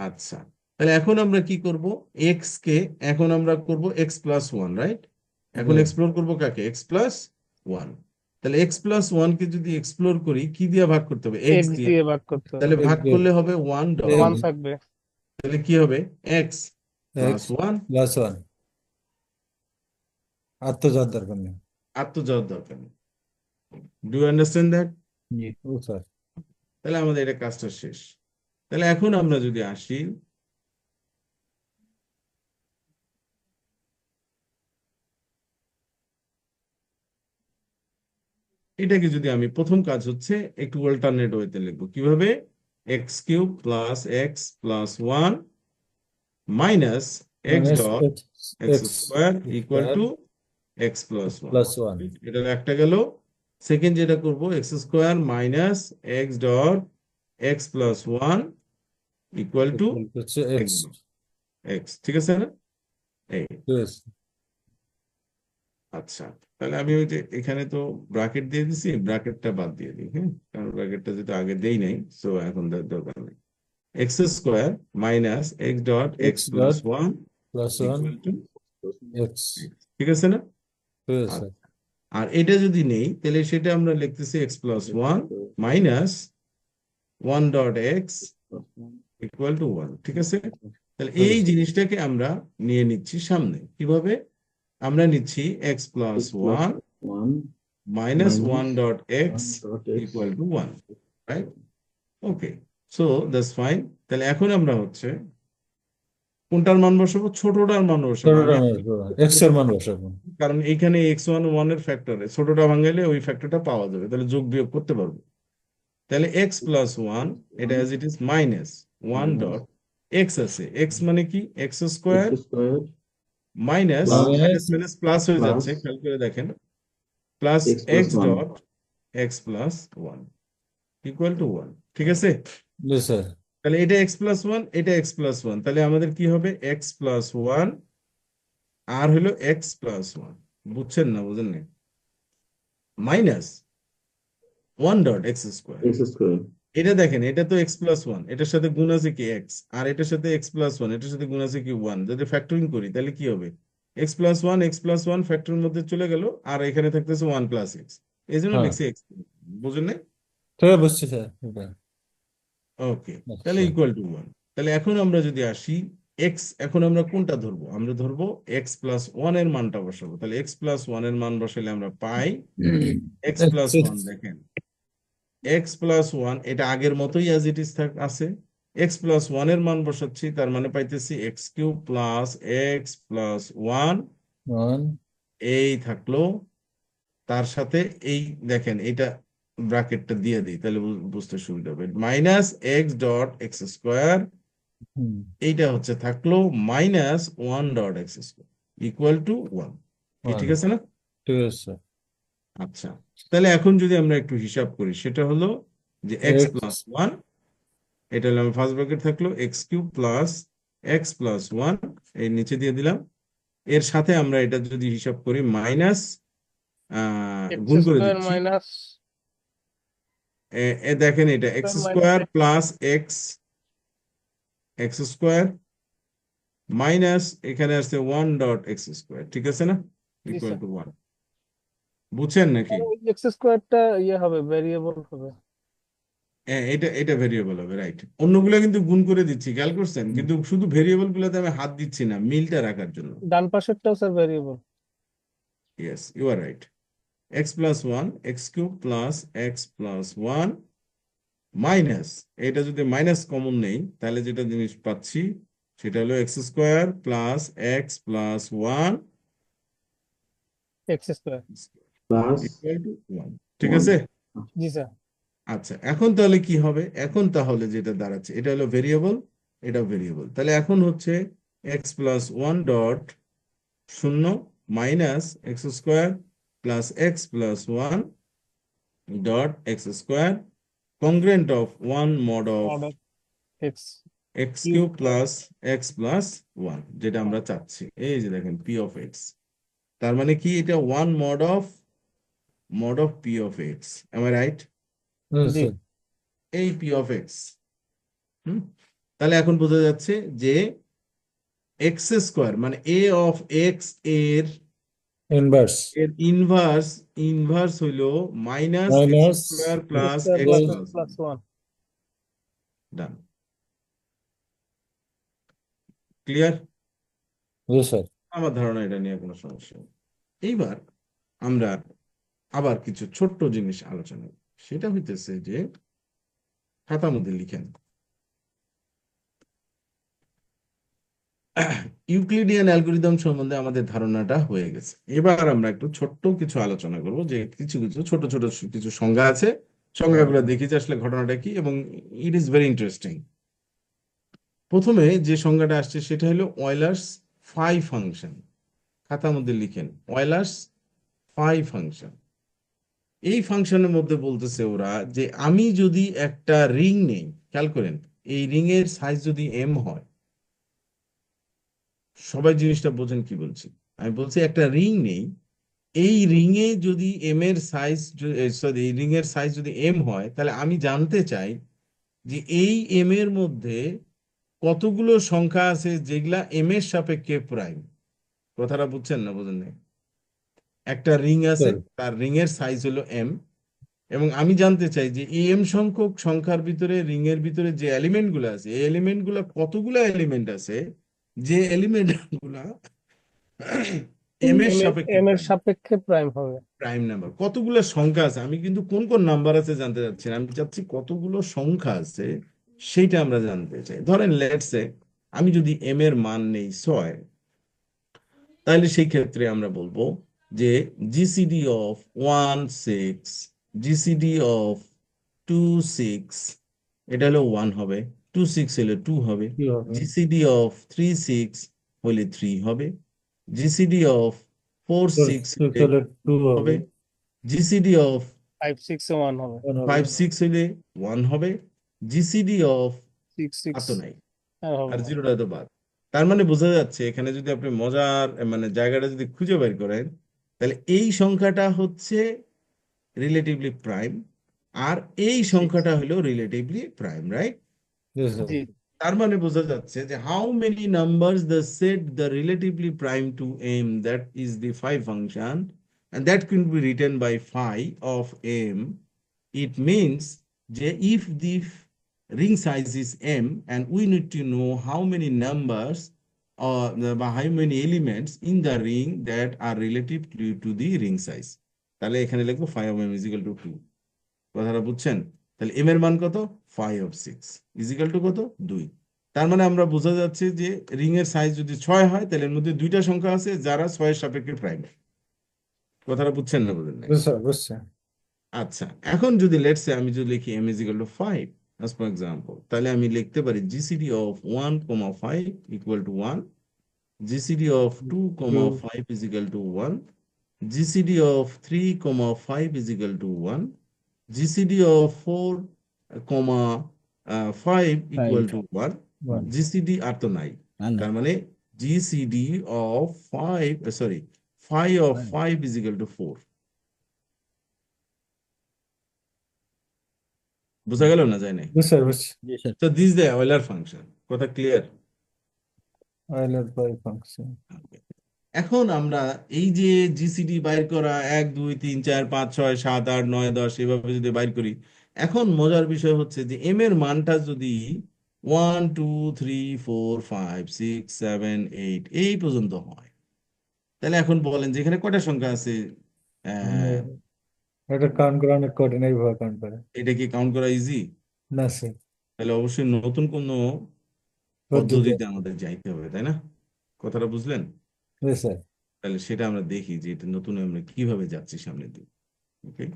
আচ্ছা, তাহলে এখন আমরা কি করব? x কে এখন আমরা করব x প্লাস 1, রাইট? এখন হুম। এক্সপ্লোর করব কাকে? x plus 1। তাহলে x প্লাস 1 কে যদি এক্সপ্লোর করি, কি দিয়ে ভাগ করতে হবে? x এক্স দিয়ে। দিয়ে ভাগ করতে হবে। তাহলে x ভাগ দিয়ে। করলে হবে 1 ডট, X 1 থাকবে। তাহলে কি হবে? x plus x 1। plus 1 আর তো যার দরকার নেই। আর তো যাওয়ার দরকার নেই। Do you understand that? জি। ও স্যার। তাহলে আমাদের এটা কাজটা শেষ। তাহলে এখন আমরা যদি আসি, এটাকে যদি আমি প্রথম কাজ হচ্ছে একটু অল্টারনেট ওয়েতে লিখবো। কিভাবে? x³ plus x plus 1 minus x minus dot x X x square equal square to x plus 1। plus 1 এটা একটা গেল। সেকেন্ড যেটা করব, x² minus x dot x plus one equal two হচ্ছে এক্স এক্স, ঠিক আছে না? এই আচ্ছা, তাহলে আমি ওই যে এখানে তো ব্র্যাকেট দিয়ে দিছি, ব্র্যাকেটটা বাদ দিয়ে দিই, হ্যাঁ, কারণ ব্র্যাকেটটা যেহেতু আগে দেই নাই, সো এখন দরকার নেই। X square minus x dot x x plus one plus one equal two x, ঠিক আছে না? ঠিক আছে আর এটা যদি নেই তাহলে সেটা আমরা লিখতেছি x plus one minus one dot x equal to one, ঠিক আছে? তাহলে এই জিনিসটাকে আমরা নিয়ে নিচ্ছি সামনে। কিভাবে? আমরা নিচ্ছি x plus one one minus Minus one dot x dot x equal to one, right? Okay, so that's fine. তাহলে এখন আমরা হচ্ছে কোনটার মান বসাবো? ছোটটার মান বসাবো। এক্স এর মান বসাবো। কারণ এইখানে এক্স ওয়ান ওয়ানের ফ্যাক্টরে ছোটটা ভাঙাইলে ওই ফ্যাক্টরটা পাওয়া যাবে, তাহলে যোগ বিয়োগ করতে পারবো। তাহলে এক্স প্লাস ওয়ান, এটা as it is minus one dot x আছে, এক্স মানে কি? X square x squared minus Minus minus plus হয়ে plus যাচ্ছে, খেয়াল করে দেখেন, plus x plus x 1 dot x plus one equal to one, ঠিক আছে? জি স্যার, তাহলে এটা এক্স প্লাস ওয়ান, এটা এক্স প্লাস ওয়ান, তাহলে আমাদের কি হবে? এক্স প্লাস ওয়ান আর হলো এক্স প্লাস ওয়ান, বুঝছেন না? বুঝেন না? Minus one dot x square, x squared এটা দেখেন, এটা তো এক্স প্লাস ওয়ান, এটার সাথে গুণ আছে কি এক্স, আর এটার সাথে এক্স প্লাস ওয়ান, এটার সাথে গুণ আছে কি ওয়ান। যদি ফ্যাক্টরিং করি তাহলে কি হবে? এক্স প্লাস ওয়ান ফ্যাক্টরের মধ্যে চলে গেল, আর এখানে থাকতেছে ওয়ান প্লাস এক্স, এই জন্য হ্যাঁ। লিখছি এক্স। বুঝেন না? ঠিক আছে বুঝছি স্যার। ওকে, তাহলে ইকুয়াল টু ওয়ান। তাহলে এখন আমরা যদি আসি এক্স, এখন আমরা কোনটা ধরবো? আমরা ধরবো এক্স প্লাস ওয়ান এর মানটা বসাবো। তাহলে এক্স প্লাস ওয়ান এর মান বসালে আমরা পাই এক্স প্লাস ওয়ান, দেখেন এক্স প্লাস ওয়ান এটা আগের মতোই অ্যাজ ইট ইজ আছে। এক্স প্লাস ওয়ান এর মান বসাচ্ছি, তার মানে পাইতেছি x cube plus X plus one, one এই থাকলো। তার সাথে এই দেখেন এটা ব্র্যাকেটটা দিয়ে দিই, তাহলে বুঝতে সুবিধা হবে। Minus x dot x square, এইটা হচ্ছে থাকলো minus one dot x square equal to one, ঠিক আছে না? ঠিক আছে স্যার। আচ্ছা, তাহলে এখন যদি আমরা একটু হিসাব করি, সেটা হলো যে এক্স X প্লাস ওয়ান, এটা হলো আমার ফার্স্ট ব্র্যাকেট থাকলো x cube plus X plus one, এই নিচে দিয়ে দিলাম। এর সাথে আমরা এটা যদি হিসাব করি মাইনাস এক্স গুণ করে স্কোয়ার দিচ্ছি, মাইনাস দেখেন এটা x square plus x x square minus এখানে আসছে ওয়ান ডট এক্স স্কোয়ার, ঠিক আছে না? ইকুয়াল টু ওয়ান, বুঝছেন নাকি? এক্স স্কোয়ারটা ইয়ে হবে, ভেরিয়েবল হবে। এটা এটা ভেরিয়েবল হবে, রাইট। অন্যগুলো কিন্তু গুণ করে দিচ্ছি, খেয়াল করছেন? কিন্তু শুধু ভেরিয়েবল গুলোতে আমি হাত দিচ্ছি না, মিলটা রাখার জন্য। ডান পাশেরটাও sir variable. Yes, you are right. X plus one, X cube plus X plus one minus, এটা যদি মাইনাস কমন নেই তাহলে যেটা জিনিস পাচ্ছি সেটা হলো x square plus X plus one x square. plus equal to one, ঠিক আছে? জি স্যার। আচ্ছা, এখন তাহলে কি হবে? এখন তাহলে যেটা দাঁড়াচ্ছে, এটা হলো ভেরিয়েবল, এটা ভেরিয়েবল, তাহলে এখন হচ্ছে এক্স প্লাস ওয়ান ডট শূন্য minus x square plus X plus one dot x square congruent of one mod of order x x cube plus X plus one, যেটা আমরা চাচ্ছি। এই যে দেখেন পি অফ এক্স, তার মানে কি? এটা one mod of P of X, am I right? জি। এই পি অফ এক্স, তাহলে এখন বোঝা যাচ্ছে যে এক্স স্কোয়ার মানে এ অফ এক্স এর ইনভার্স ইনভার্স হইলো minus X minus square plus X plus plus plus one. Done, clear? জি স্যার। আমার ধারণা এটা নিয়ে কোনো সমস্যা নেই। এইবার আমরা আবার কিছু ছোট্ট জিনিস আলোচনা করি, সেটা হইতেছে যে খাতার মধ্যে লিখেন ইউক্লিডিয়ান অ্যালগরিদম সম্বন্ধে আমাদের ধারণাটা হয়ে গেছে। এবার আমরা একটু ছোট্ট কিছু আলোচনা করব, যে কিছু কিছু ছোট ছোট কিছু সংজ্ঞা আছে, সংজ্ঞাগুলো দেখি যে আসলে ঘটনাটা কি, এবং ইট ইজ ভেরি ইন্টারেস্টিং। প্রথমে যে সংজ্ঞাটা আসছে সেটা হলো অয়েলার্স ফাই ফাংশন। খাতার মধ্যে লিখেন অয়েলার্স ফাই ফাংশন। এই ফাংশনের মধ্যে বলতেছে ওরা যে আমি যদি একটা রিং নেই, খেয়াল করেন, এই রিং এর সাইজ যদি এম হয়, সবাই জিনিসটা বোঝেন কি বলছি। আমি বলছি একটা রিং নেই, এই রিং এ যদি এম এর সাইজ, সরি, এই রিং এর সাইজ যদি এম হয়, তাহলে আমি জানতে চাই যে এই এম এর মধ্যে কতগুলো সংখ্যা আছে যেগুলা এম এর সাপেক্ষে প্রাইম। কথাটা বুঝছেন না বোঝেন না? একটা রিং আছে, তার রিং এর সাইজ হলো এম, এবং আমি জানতে চাই যে এই এম সংখ্যক সংখ্যার ভিতরে, রিং এর ভিতরে যে এলিমেন্ট গুলো আছে, এই এলিমেন্ট গুলা কতগুলো এলিমেন্ট আছে যে এলিমেন্ট গুলা এম এর সাপেক্ষে এম এর প্রাইম। সাপেক্ষে প্রাইম হবে। প্রাইম নাম্বার কতগুলো সংখ্যা আছে, আমি কিন্তু কোন কোন নাম্বার আছে জানতে চাচ্ছি না, আমি চাচ্ছি কতগুলো সংখ্যা আছে সেইটা আমরা জানতে চাই। ধরেন লেটসে আমি যদি এম এর মান নেই 6, তাহলে সেই ক্ষেত্রে আমরা বলবো যে জিসিডি অফ 1 6, জিসিডি অফ 2 6, এটা হলো 1 হবে, 2 6 হলে 2 হবে, কি হবে? জিসিডি অফ 3 6 হলে 3 হবে, জিসিডি অফ 4 6 হলে হলে 2 হবে, হবে, জিসিডি অফ 5 6 এ 1 হবে, 1 হবে, 5 6 হলে 1 হবে, জিসিডি অফ 6 আর 6 তো নাই, আর হবে আর না। জিরোটা তো বাদ। তার মানে বোঝা যাচ্ছে এখানে যদি আপনি মজার মানে জায়গাটা যদি খুঁজে বের করেন, তাহলে এই সংখ্যাটা হচ্ছে রিলেটিভলি প্রাইম, আর এই সংখ্যাটা হলো relatively prime, right? Yes, sir. জি তার মানে বোঝা যাচ্ছে যে how many numbers the set the relatively prime to M, that is the phi function, and that can be written by phi of m. It means যে if the ring size is m and we need to know how many numbers or how many elements in the ring that are relative to the ring size, তাহলে এখানে লিখবো phi of m is equal to 2। কথাটা বুঝছেন? তাহলে m এর মান কত? phi of 6 is equal to কত? 2। তার মানে আমরা বোঝা যাচ্ছে যে রিং এর সাইজ যদি 6 হয়, তাহলে এর মধ্যে দুইটা সংখ্যা আছে যারা 6 এর সাপেক্ষে প্রাইম। কথাটা বুঝছেন না বোঝেন না? Yes, sir. বুঝছি। আচ্ছা, এখন যদি লেটস সে আমি যদি লিখি m is equal to 5 as for example, তাহলে আমি লিখতে পারি GCD of 1, 5 equal to 1, GCD of 2, 5 is equal to 1, GCD of 3, 5 is equal to 1, GCD of 4, 5 equal to 1, One. GCD আর তো নাই, And তার মানে GCD of 5, sorry, phi of 5 is equal to 4। বোঝা গেল না? যায় নাই? Yes, sir. বুঝছি। yes, sir. So this is the Euler function. কথা ক্লিয়ার? Euler by function. এখন আমরা এই যে জিসিডি বাইর করা 1 2 3 4 5 6 7 8 9 10 এভাবে যদি বাইর করি, এখন মজার বিষয় হচ্ছে যে এম এর মানটা যদি 1 2 3 4 5 6 7 8 এই পর্যন্ত হয়, তাহলে এখন বলেন যে এখানে কয়টা সংখ্যা আছে? আহ, এটা কাউন্ট করা অনেক কঠিন, এইভাবে কাউন্ট করে। এটা কি কাউন্ট করা ইজি? না স্যার, তাহলে অবশ্যই নতুন কোনো পদ্ধতি। পদ্ধতিতে আমাদের যাইতে হবে, তাই না? কথাটা বুঝলেন? Yes, sir. তাহলে সেটা আমরা দেখি যে এটা নতুন আমরা কিভাবে যাচ্ছি সামনের দিকে। ওকে,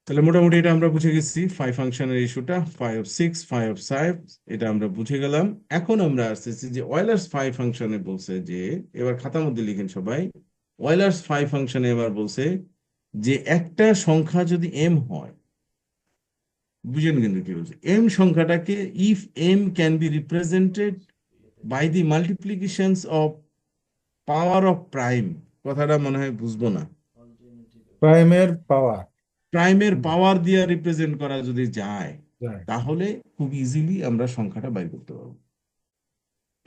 তাহলে মোটামুটি এটা আমরা বুঝে গেছি, ফাই ফাংশনের ইস্যুটা, ফাই অফ 6, ফাই অফ 5, এটা আমরা বুঝে গেলাম। এখন আমরা আসতেছি যে ওয়েলার্স ফাই ফাংশনে বলছে যে, এবার খাতার মধ্যে লিখেন সবাই, ওয়েলার্স ফাই ফাংশনে এবার বলছে যে একটা সংখ্যা যদি এম হয়, বুঝেন কিন্তু কি বলছে, এম সংখ্যাটাকে if M can be represented by the multiplications of power of prime, কথাটা মনে হয় বুঝবো না। প্রাইমের পাওয়ার। প্রাইমের পাওয়ার দিয়ে রিপ্রেজেন্ট করা যদি যায়, তাহলে খুব ইজিলি আমরা সংখ্যাটা বাইর করতে পারবো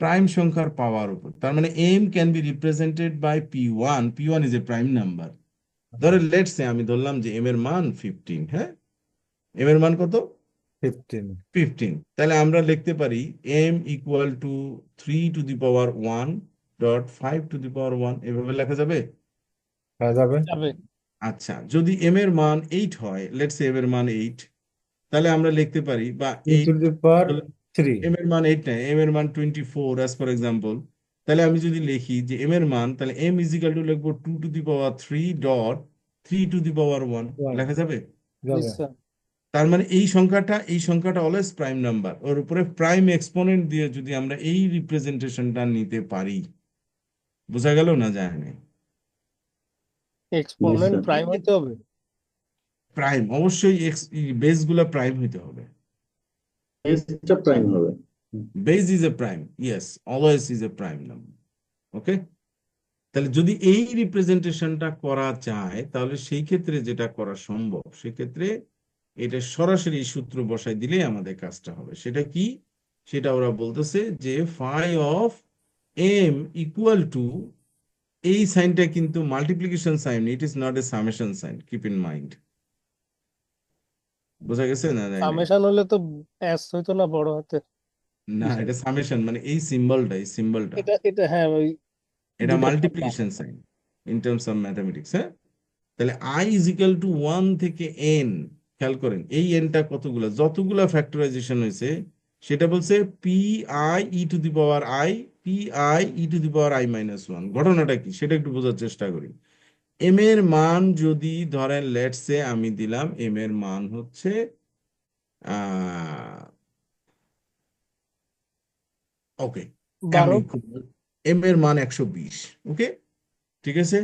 প্রাইম সংখ্যার পাওয়ার উপর। তার মানে M can be represented by p1, p1 is a prime number. ধরে লেটস সে আমি ধরলাম যে এম এর মান 15, হ্যাঁ, এম এর মান কত? 15। 15। তাহলে আমরা লিখতে পারি M equal to 3 to the power 1 dot 5 to the power 1, এভাবে লেখা যাবে? হয়ে যাবে। যাবে। আচ্ছা, যদি এম এর মান 8 হয়, লেটস সে এম এর মান 8, তাহলে আমরা লিখতে পারি, বা 3 to the power 3। এম এর মান 8 নাই, এম এর মান 24 অ্যাজ ফর এক্সাম্পল। তাহলে আমি যদি লিখি যে এম এর মান, তাহলে এম ইজিক্যাল টু লিখবো 2 to the power 3 dot 3 to the power 1, লেখা যাবে? যাবে। Yes, sir. তার মানে এই সংখ্যাটা অলওয়েজ প্রাইম নাম্বার, ওর উপরে প্রাইম এক্সপোনেন্ট দিয়ে যদি আমরা এই রিপ্রেজেন্টেশনটা নিতে পারি, বোঝা গেল না? যায় না? Exponent sir. প্রাইম হতে হবে। প্রাইম অবশ্যই বেস গুলা প্রাইম হইতে হবে। এসটা প্রাইম হবে। Base is a prime, yes, always is a prime number. Okay, তাহলে যদি এই রিপ্রেজেন্টেশনটা করা যায় তাহলে সেই ক্ষেত্রে যেটা করা সম্ভব, সেক্ষেত্রে এটা সরাসরি সূত্র বসাই দিলে আমাদের কাজটা হবে। সেটা কি? সেটা ওরা বলতেছে যে phi of M equal to, এই সাইনটা কিন্তু multiplication sign, it is not a summation sign, keep in mind. বোঝা গেছে না? যায় না? সামেশন হলে তো এস হইতো না বড় হাতে। না, এটা সামেশন মানে এই সিম্বলটা, এই সিম্বলটা এটা হ্যাঁ ওই এটা দুইটা multiplication sign in terms of mathematics. হ্যাঁ, তাহলে আই ইজ ইকাল টু 1 থেকে এন। খেয়াল করেন এই এনটা কতগুলা, যতগুলা ফ্যাক্টরাইজেশন হয়েছে সেটা বলছে P I E two the power I, P I E two the power I minus 1। ঘটনাটা কি সেটা একটু বোঝার চেষ্টা করি। এম এর মান যদি ধরেন লেটস সে আমি দিলাম এম এর মান হচ্ছে ওকে, 12। এম এর মান 120। ওকে, ঠিক আছে।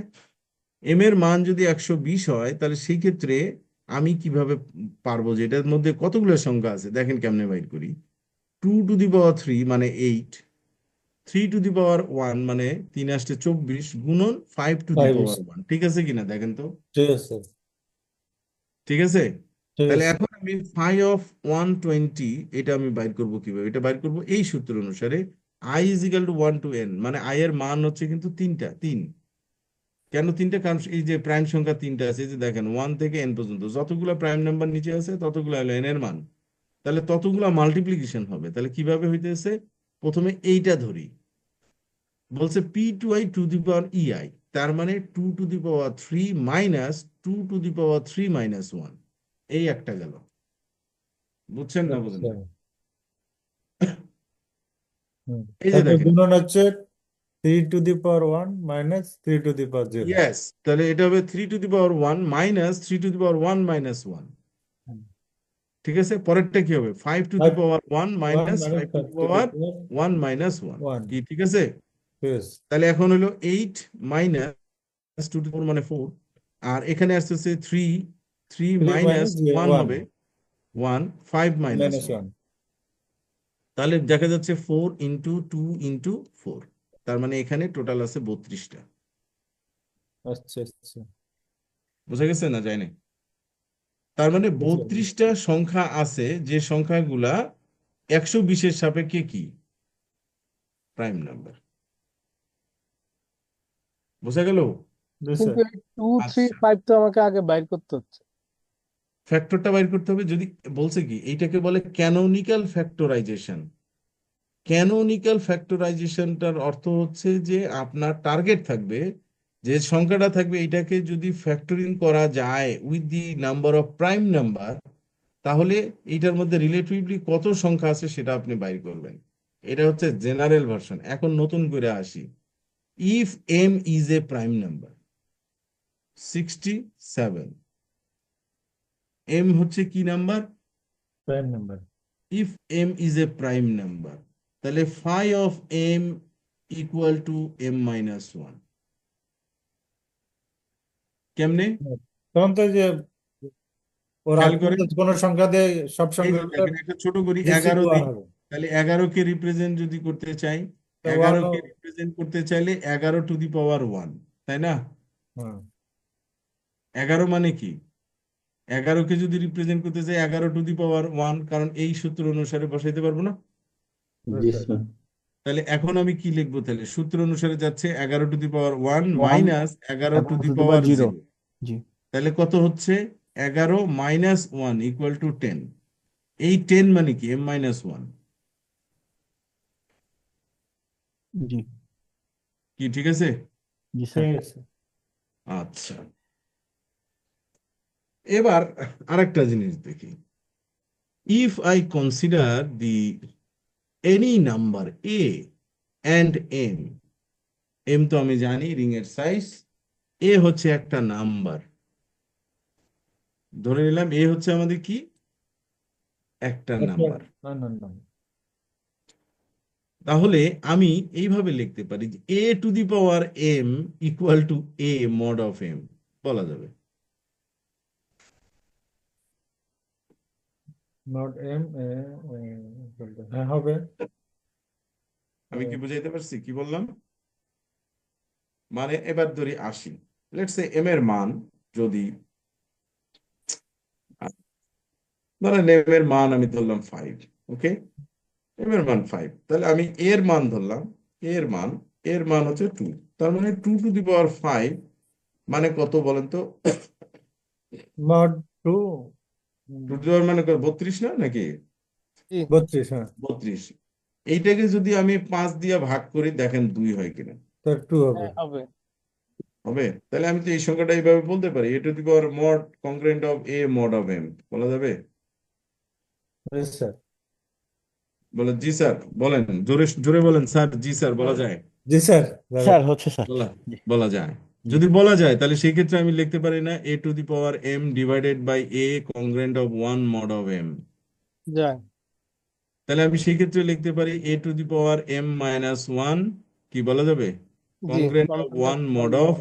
এম এর মান যদি 120 হয় তাহলে সেই ক্ষেত্রে আমি কিভাবে পারবো যে এটার মধ্যে কতগুলো সংখ্যা আছে? দেখেন কেমনে বাইর করি। 2 টু দি পাওয়ার 3 মানে 8, 3 টু দি পাওয়ার 1 মানে 3 আসতে 24 গুণন 5 টু দি 5 পাওয়ার 1। ঠিক আছে কিনা দেখেন তো? ঠিক আছে, ঠিক আছে। ঠিক তাহলে আছে। এখন আমি ফাই অফ 120 এটা আমি বাইর করব কিভাবে? এটা বাইর করব এই সূত্র অনুসারে, I is equal to 1 to N, মানে আই এর মান হচ্ছে কিন্তু 3। কেন 3? কারণ এই যে প্রাইম সংখ্যা 3টা আছে, এই যে দেখেন 1 থেকে এন পর্যন্ত যতগুলো প্রাইম নাম্বার নিচে আছে ততগুলো হলো এন এর মান। তাহলে ততগুলো মাল্টিপ্লিকেশন হবে। তাহলে কিভাবে হইতেছে? প্রথমে এইটা ধরি, বলছে P to I to the power E I, তার মানে 2 to the power 3 minus 2 to the power 3 minus 1। এই একটা গেল। বুঝছেন না বুঝেন আচ্ছা, না? হুম। এই যে তারপর দেখেন, গুণন হচ্ছে 3 to the power 1 minus 3 to the power 0। Yes, তাহলে এটা হবে 3 to the power 1 minus 3 to the power 1 minus 1। ঠিক আছে, পরেরটা কি হবে? 5 to the 5 power 1 1 minus 5 minus to 5 the to the power power 1 minus 1। 1। কি ঠিক আছে? Yes, তাহলে এখন হলো 8 মাইনাস 2 টু দি পাওয়ার মানে 4, আর এখানে আসতেছে 3, 3 3 মাইনাস minus 1 1 হবে 1, 5 মাইনাস minus 1। 1। তাহলে দেখা যাচ্ছে 4 ইন্টু 2 ইন্টু 4, তার মানে এখানে টোটাল আছে 32টা। আচ্ছা আচ্ছা, বুঝা গেছে না? যায় না? তার মানে বুঝতে পারছি। 32টা সংখ্যা আছে, যে সংখ্যাগুলা 120-এর সাপেক্ষে কি প্রাইম নাম্বার। বোঝা গেল? জি কিন্তু স্যার। 2 3 আচ্ছা, 5 তো আমাকে আগে বাইর করতে হচ্ছে। ফ্যাক্টরটা বাইর করতে হবে। যদি বলছে কি এইটাকে বলে ক্যানোনিক্যাল ফ্যাক্টরাইজেশন। ক্যানোনিক্যাল ফ্যাক্টরাইজেশনটার অর্থ হচ্ছে যে আপনার টার্গেট থাকবে, যে সংখ্যাটা থাকবে এটাকে যদি ফ্যাক্টরিং করা যায় with the number of prime number, তাহলে এইটার মধ্যে রিলেটিভলি কত সংখ্যা আছে সেটা আপনি বাইর করবেন। এটা হচ্ছে জেনারেল ভার্সন। এখন নতুন করে আসি। If m is a prime number 67, m হচ্ছে কি number? Prime number. If m is a prime number, তাহলে phi of M equal to m minus 1। কেমনে? তখন তো যে ওর খেয়াল আগে করেন, কোনো সংখ্যা দিয়ে সব এই যে সংখ্যাগুলো দেখেন একটা ছোট করি, জিসি 11 দেওয়া দিই। হবে। তাহলে 11কে রিপ্রেজেন্ট যদি করতে চাই, তো 1 11কে রিপ্রেজেন্ট করতে চাইলে 11 টু দি পাওয়ার 1, তাই না? হ্যাঁ 11 মানে কি? 11কে যদি রিপ্রেজেন্ট করতে চাই 11 টু দি পাওয়ার 1, কারণ এই সূত্র অনুসারে বসাইতে পারবো না। জি স্যার। তাহলে এখন আমি কি লিখবো? তাহলে সূত্র অনুসারে যাচ্ছে 11 two the power 1 1 minus 11 to the 11 to the power পাওয়ার 0। 0। জি তাহলে কত হচ্ছে? 11 মাইনাস 1 ইকুয়াল টু 10। এই 10 মানে কি? M minus 1। জি কি ঠিক আছে? জি স্যার। ঠিক আছে। আচ্ছা, এবার আরেকটা জিনিস দেখি। If I consider the any number A and M, M তো আমি জানি রিং এর সাইজ, এ হচ্ছে একটা নাম্বার। ধরে নিলাম এ হচ্ছে আমাদের কি একটা নাম্বার। না না না, তাহলে আমি এইভাবে লিখতে পারি যে a to the power m equal to a mod of m. বলা যাবে। নট এম হ্যাঁ হবে। আমি কি বুঝাইতে পারছি কি বললাম? মানে এবার ধরি 80, লেটস সে এম এর মান যদি, ধরেন এম এর মান আমি ধরলাম 5, ওকে, এম এর মান 5, তাহলে আমি এর মান ধরলাম, এর মান হচ্ছে 2, তার মানে 2 টু দি পাওয়ার 5 মানে কত বলেন তো? নট টু 2 টু দি পাওয়ার মানে কত, 32 না নাকি? 32, হ্যাঁ 32। এইটাকে যদি আমি 5 দিয়ে ভাগ করি, দেখেন 2 হয় কিনা। তার 2 হবে। হ্যাঁ হবে। হবে, তাহলে আমি তো এই সংখ্যাটা এইভাবে বলতে পারি, a to the power mod congruent of a mod of m, বলা যাবে? Yes, sir. বলেন জি স্যার, বলেন জোরে জোরে বলেন স্যার, জি স্যার বলা যায়? জি স্যার, যাবে। স্যার হচ্ছে স্যার। বলা জি বলা যায়। জি যদি বলা যায় তাহলে সেই ক্ষেত্রে আমি লিখতে পারি না a to the power m divided by a congruent of 1 mod of m? যায়। তাহলে আমি সেই ক্ষেত্রে লিখতে পারি a to the power M minus 1, কি বলা যাবে? জি congruent of 1 mod of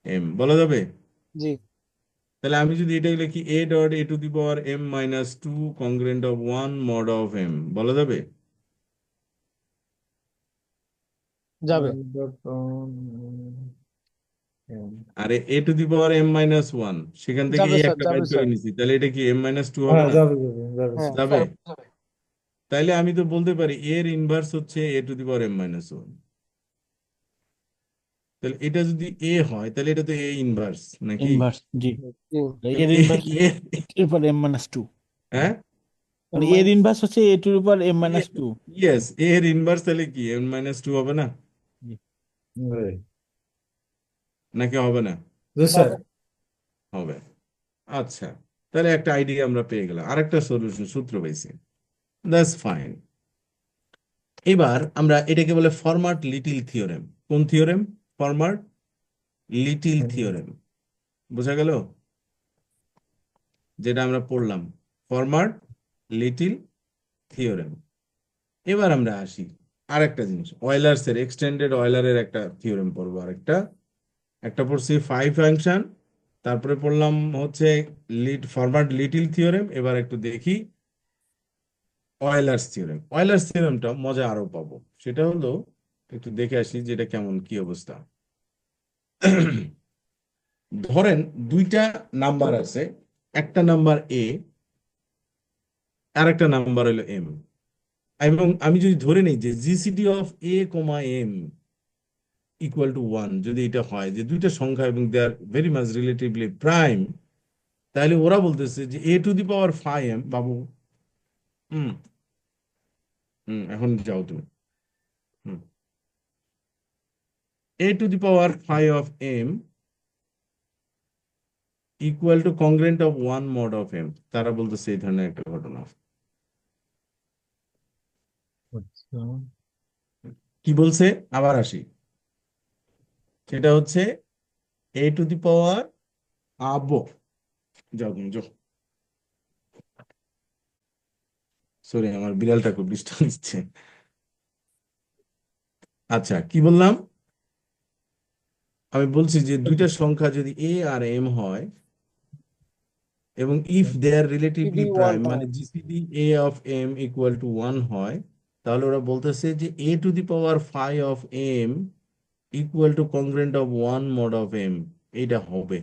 m, বলা যাবে? জি তাহলে আমি যদি এটাই লিখি a dot a to the power M minus 2 congruent of 1 mod of m, বলা যাবে? যাবে। আরে এ to the power M minus 1, সেখান থেকে যাবে এই স্যার, একটা যাবে বাইর করে স্যার। নিছি, তাহলে এটা কি এম মাইনাস 2 হবে হ্যাঁ না? যাবে যাবে যাবে হ্যাঁ যাবে। স্যার। তাইলে আমি তো বলতে পারি এর ইনভার্স হচ্ছে a to the power M minus 1। তাহলে এটা যদি এ হয় তাহলে এটা তো এ ইনভার্স নাকি? ইনভার্স, জি জি এর inverse a a to the power M minus two, হ্যাঁ, মানে এর ইনভার্স হচ্ছে a to the power M minus two. Yes, এর ইনভার্স তাহলে কি এম মাইনাস 2 হবে না? নাকি হবে না? জি স্যার। হবে। আচ্ছা, তাহলে একটা আইডিয়া আমরা পেয়ে গেলাম, আরেকটা সলিউশন সূত্র পেয়েছি, দ্যাটস ফাইন। এবার আমরা এটাকে বলে ফরমাট লিটিল থিওরেম। কোন থিওরেম? Format little theorem. বোঝা গেল? যেটা আমরা পড়লাম, ফরমাট লিটিল থিওরেম। এবার আমরা আসি আরেকটা জিনিস, অয়েলার্স এর এক্সটেন্ডেড অয়েলারের একটা থিওরেম পড়বো, আরেকটা, একটা পড়ছি 5 ফাংশন, তারপরে পড়লাম হচ্ছে ফরমাট লিটিল থিওরেম। এবার একটু দেখি অয়েলার্স থিওরেম। অয়েলার্স থিওরেমটা মজা আরো পাবো, সেটা হলো একটু দেখে আসি যেটা কেমন কি অবস্থা। ধরেন দুইটা নাম্বার আছে, একটা নাম্বার এ আর একটা নাম্বার হলো এম, এবং আমি যদি ধরে নিই যে GCD of a comma m equal to 1, যদি এটা হয় যে দুইটা সংখ্যা এবং they are very much relatively prime, তাহলে ওরা বলতেছে যে a to the power 5 M, বাবু হুম এখন যাও তুমি, হুম, a to the power 5 of M equal to congruent of 1 mod of m, তারা বলতেছে এই ধরনের একটা ঘটনা। কি বলছে আবার আসি, সেটা হচ্ছে এ টু দি পাওয়ার আবো, যাও তুমি যাও, সরি আমার বিড়ালটা খুব ডিস্টার্ব দিচ্ছে। আচ্ছা কি বললাম, আমি বলছি যে দুইটা সংখ্যা যদি এ আর এম হয় এবং if they are relatively GCD one prime, মানে হয়। GCD a of M equal to 1 হয়, তাহলে ওরা বলতেছে যে a to the power 5 of M equal to congruent of 1 mod of m, এইটা হবে।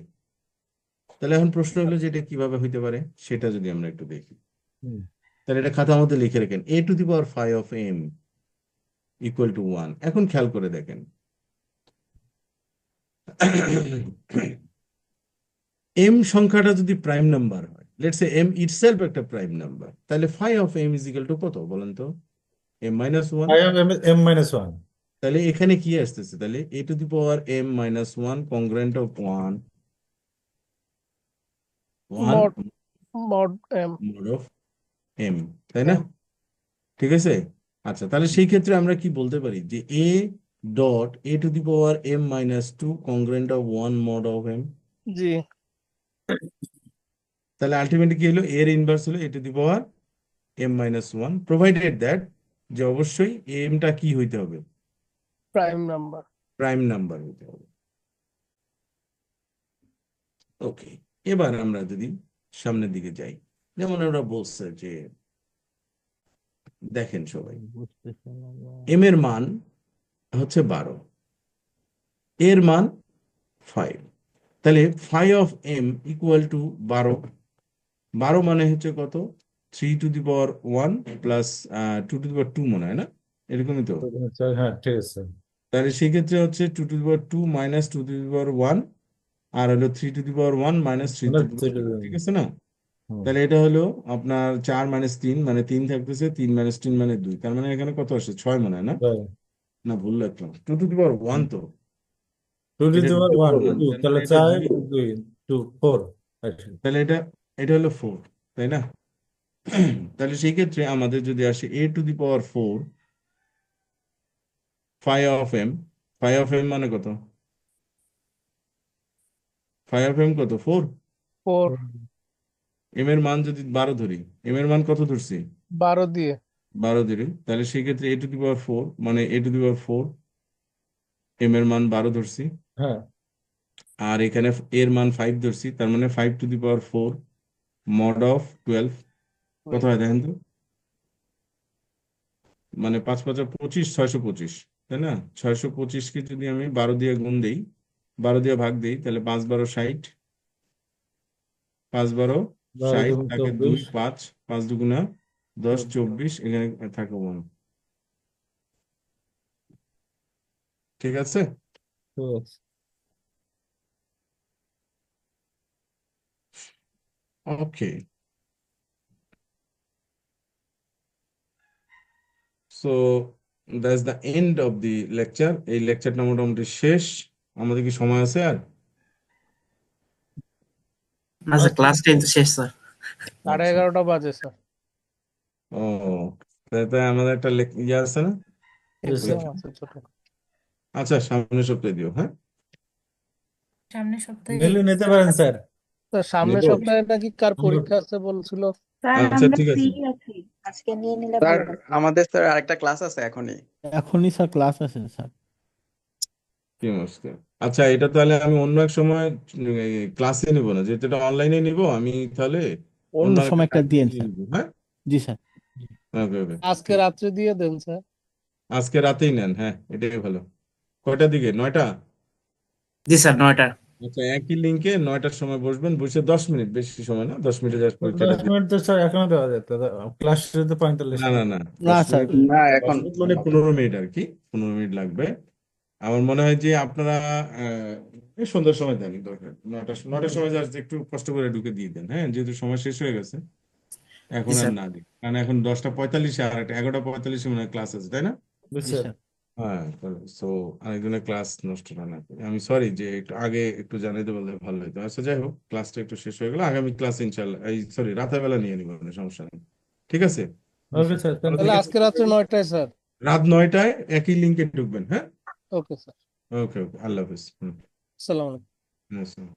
তাহলে এখন প্রশ্ন হলো যে এটা কিভাবে হইতে পারে, সেটা যদি আমরা একটু দেখি, তাহলে এটা খাতার মধ্যে লিখে রাখেন, a to the power 5 of M equal to 1। এখন খেয়াল করে দেখেন, এম সংখ্যাটা যদি প্রাইম নাম্বার হয়, লেটস সে এম ইটসেলফ একটা প্রাইম নাম্বার, তাহলে 5 of m is equal to কত বলেন তো? M minus 1। I am m minus one. তাহলে এখানে কি আসতেছে, তাহলে a to the power M minus 1 congruent of 1 mod mod m mod of M, তাই না? ঠিক আছে। আচ্ছা, তাহলে সেই ক্ষেত্রে আমরা কি বলতে পারি যে a dot a to the power M minus 2 congruent of 1 mod of m. জি তাহলে আলটিমেটলি কি হলো, এর ইনভার্স হলো a to the power M minus 1, provided that যে অবশ্যই এমটা কি হইতে হবে, প্রাইম নাম্বার। প্রাইম নাম্বার হইতে হবে। ওকে, এবার আমরা যদি সামনের দিকে যাই, যেমন ওরা বলছে যে দেখেন সবাই, এম এর মান হচ্ছে 12, এর মান 5, তাহলে 5 of m = 12। 12 মানে হচ্ছে কত? 3 to the power 1 plus 2 to the power 2 মনে হয় না, এরকমই তো। হ্যাঁ ঠিক আছে। তাহলে সেক্ষেত্রে হচ্ছে 2 to the power 2 minus 2 to the power 1, আর হলো 3 to the power 1 minus three মানে টু দি পাওয়ার টু, ঠিক আছে না? হুম, তাহলে এটা হলো আপনার 4 - 3 মানে 3 থাকতেছে, 3 - 3 মানে 2, তার মানে এখানে কত আসে? 6 মনে হয় না? তাই। না, ভুল লিখলাম, 2 to the power 1 তো, 2 to এটা the 2 power to the one, power 1, 2, তার মানে তাহলে এটা 4, 2। 2, 2, 4 তাহলে এটা এটা হলো 4, তাই না? তাহলে সেই ক্ষেত্রে আমাদের যদি আসে a to the power 4, 5 of m, 5 of m মানে কত? 5 of m কত? 4। 4, m এর মান যদি 12 ধরি, m এর মান কত ধরছি? 12 দিয়ে 12 ধরি, তাহলে সেই ক্ষেত্রে a to the power 4 মানে a to the power 4, m এর মান 12 ধরছি, হ্যাঁ আর এখানে এর মান 5 ধরছি, তার মানে 5 to the power 4 mod of 12 কত হয় দেখেন তো? মানে 5 × 5 = 25, 625, তাই না? 625কে যদি আমি 12 দিয়ে গুণ দেই, 12 দিয়ে ভাগ দেই, তাহলে 5 × 12 = 60, 5 × 12 12 60, দুগুণ তাকে 2 24, 5, 5 দুগুণা 10 14, 24, এখানে থাকে 1, ঠিক আছে? ঠিক আছে। Okay, so that's the end of the lecture. এই লেকচারটা মোটামুটি শেষ। আমাদের কি সময় আছে আর? না স্যার, ক্লাস 10 তো শেষ স্যার। আচ্ছা, 11:30 বাজে স্যার, ও, তাই তাই আমাদের একটা ইয়ে আছে না, জি স্যার। এক্সাম পরীক্ষা। আছে ছোট। আচ্ছা, সামনের সপ্তাহে দিও, হ্যাঁ? সামনের সপ্তাহে নিলে নিতে পারেন স্যার। স্যার সামনের নেব? সপ্তাহে নাকি কার আমরা পরীক্ষা আছে বলছিল? স্যার আচ্ছা, আমরা ঠিক ফ্রি আছে, আছি, আজকে নিয়ে নিলে স্যার ভালো হয়। আমাদের স্যার আরেকটা ক্লাস আছে এখনই। এখনই স্যার ক্লাস আছে স্যার। কি মুশকিল। আচ্ছা, এটা তাহলে আমি অন্য এক সময় ক্লাসে নিব না, যেহেতু এটা অনলাইনে নিব আমি, তাহলে অন্য অন্য একটা সময় একটা টাইম দিয়েন নিয়ে স্যার। নিব, হ্যাঁ? জি স্যার। ওকে ওকে, আজকে রাত্রে দিয়ে দেন স্যার। আজকে রাতেই নেন, হ্যাঁ, এটাই ভালো। কয়টার দিকে? 9টা? জি স্যার, 9টা। আচ্ছা, একই লিঙ্কে 9টার সময় বসবেন, বসে 10 মিনিট, বেশি সময় না, 10 মিনিটে জাস্ট পরীক্ষাটা 10 দিন। মিনিট তো স্যার এখনো দেওয়া যেত, ক্লাস শুরুতে 45 না না মিনিট। না, না 10 মিনিট, স্যার, না 10 এখন মিনিট মানে 15 মিনিট আর কি, 15 মিনিট লাগবে। আমার মনে হয় যে আপনারা এই সন্ধ্যার সময় দেন দরকার, 9টার সময় জাস্ট একটু কষ্ট করে ঢুকে দিয়ে দেন, হ্যাঁ, যেহেতু সময় শেষ হয়ে গেছে, জি এখন আর স্যার। না দিন, কারণ এখন 10টা 45, আর একটা 11টা 45 মনে হয় ক্লাস আছে, তাই না? জি জি স্যার। স্যার। হ্যাঁ, সো আরেকজনের ক্লাস নষ্ট না করি, আমি সরি যে একটু আগে একটু জানাইতে বললে ভালো হতো। আচ্ছা, যাই হোক, ক্লাসটা একটু শেষ হয়ে গেল, আগামী ক্লাস ইনশাল্লাহ, এই সরি, রাতের বেলা নিয়ে নিব, কোনো সমস্যা নেই, ঠিক আছে? জি ওকে স্যার। স্যার, থ্যাংক ভালো ইউ। তাহলে থাকেন, আজকে সুস্থ রাত্রে থাকেন। 9টায় স্যার। রাত 9টায় একই লিঙ্কে ঢুকবেন, হ্যাঁ? Okay sir. ওকে ওকে, আল্লাহ হাফিজ। হুম, আসসালামু আলাইকুম। আসসালাম।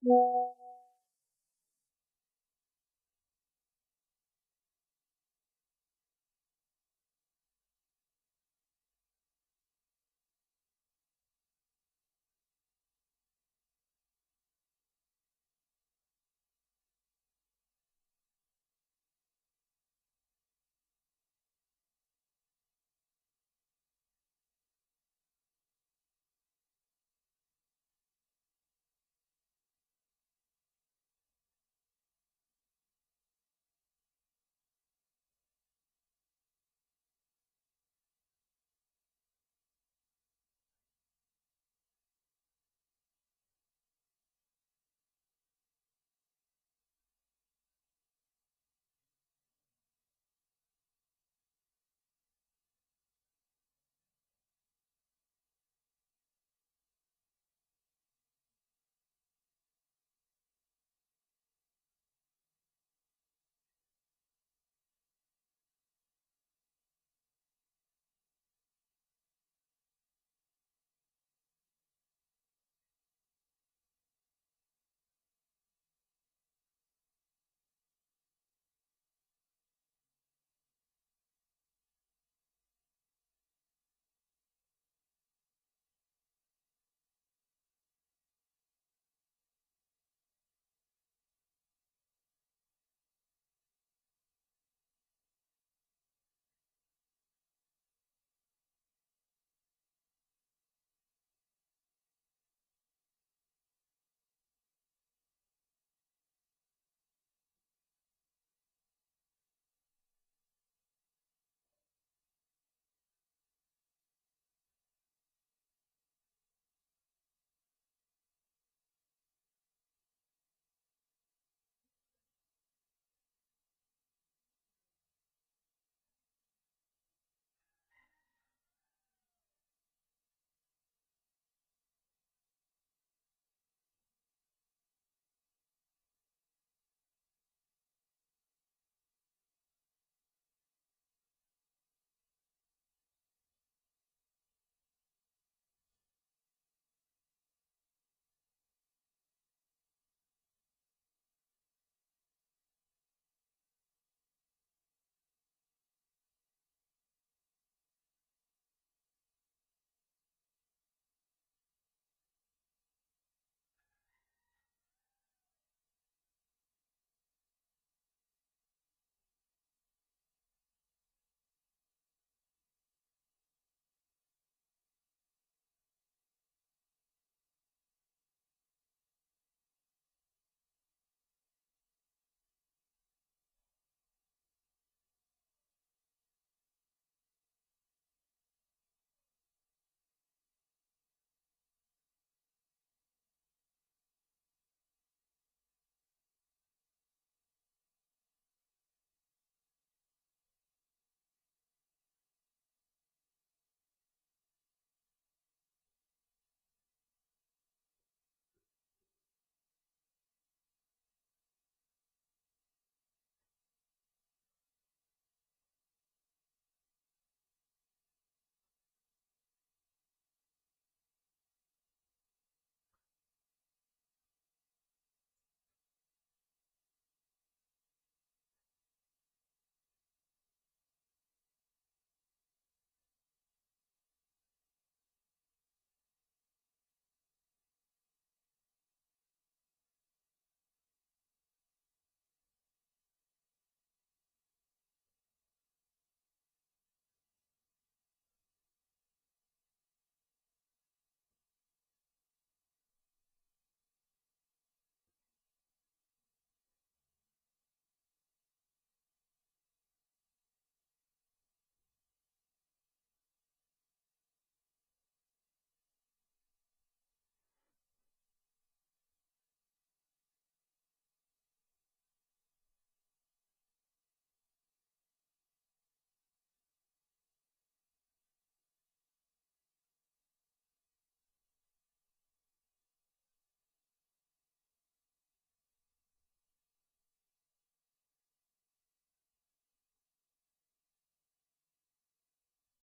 ভালো।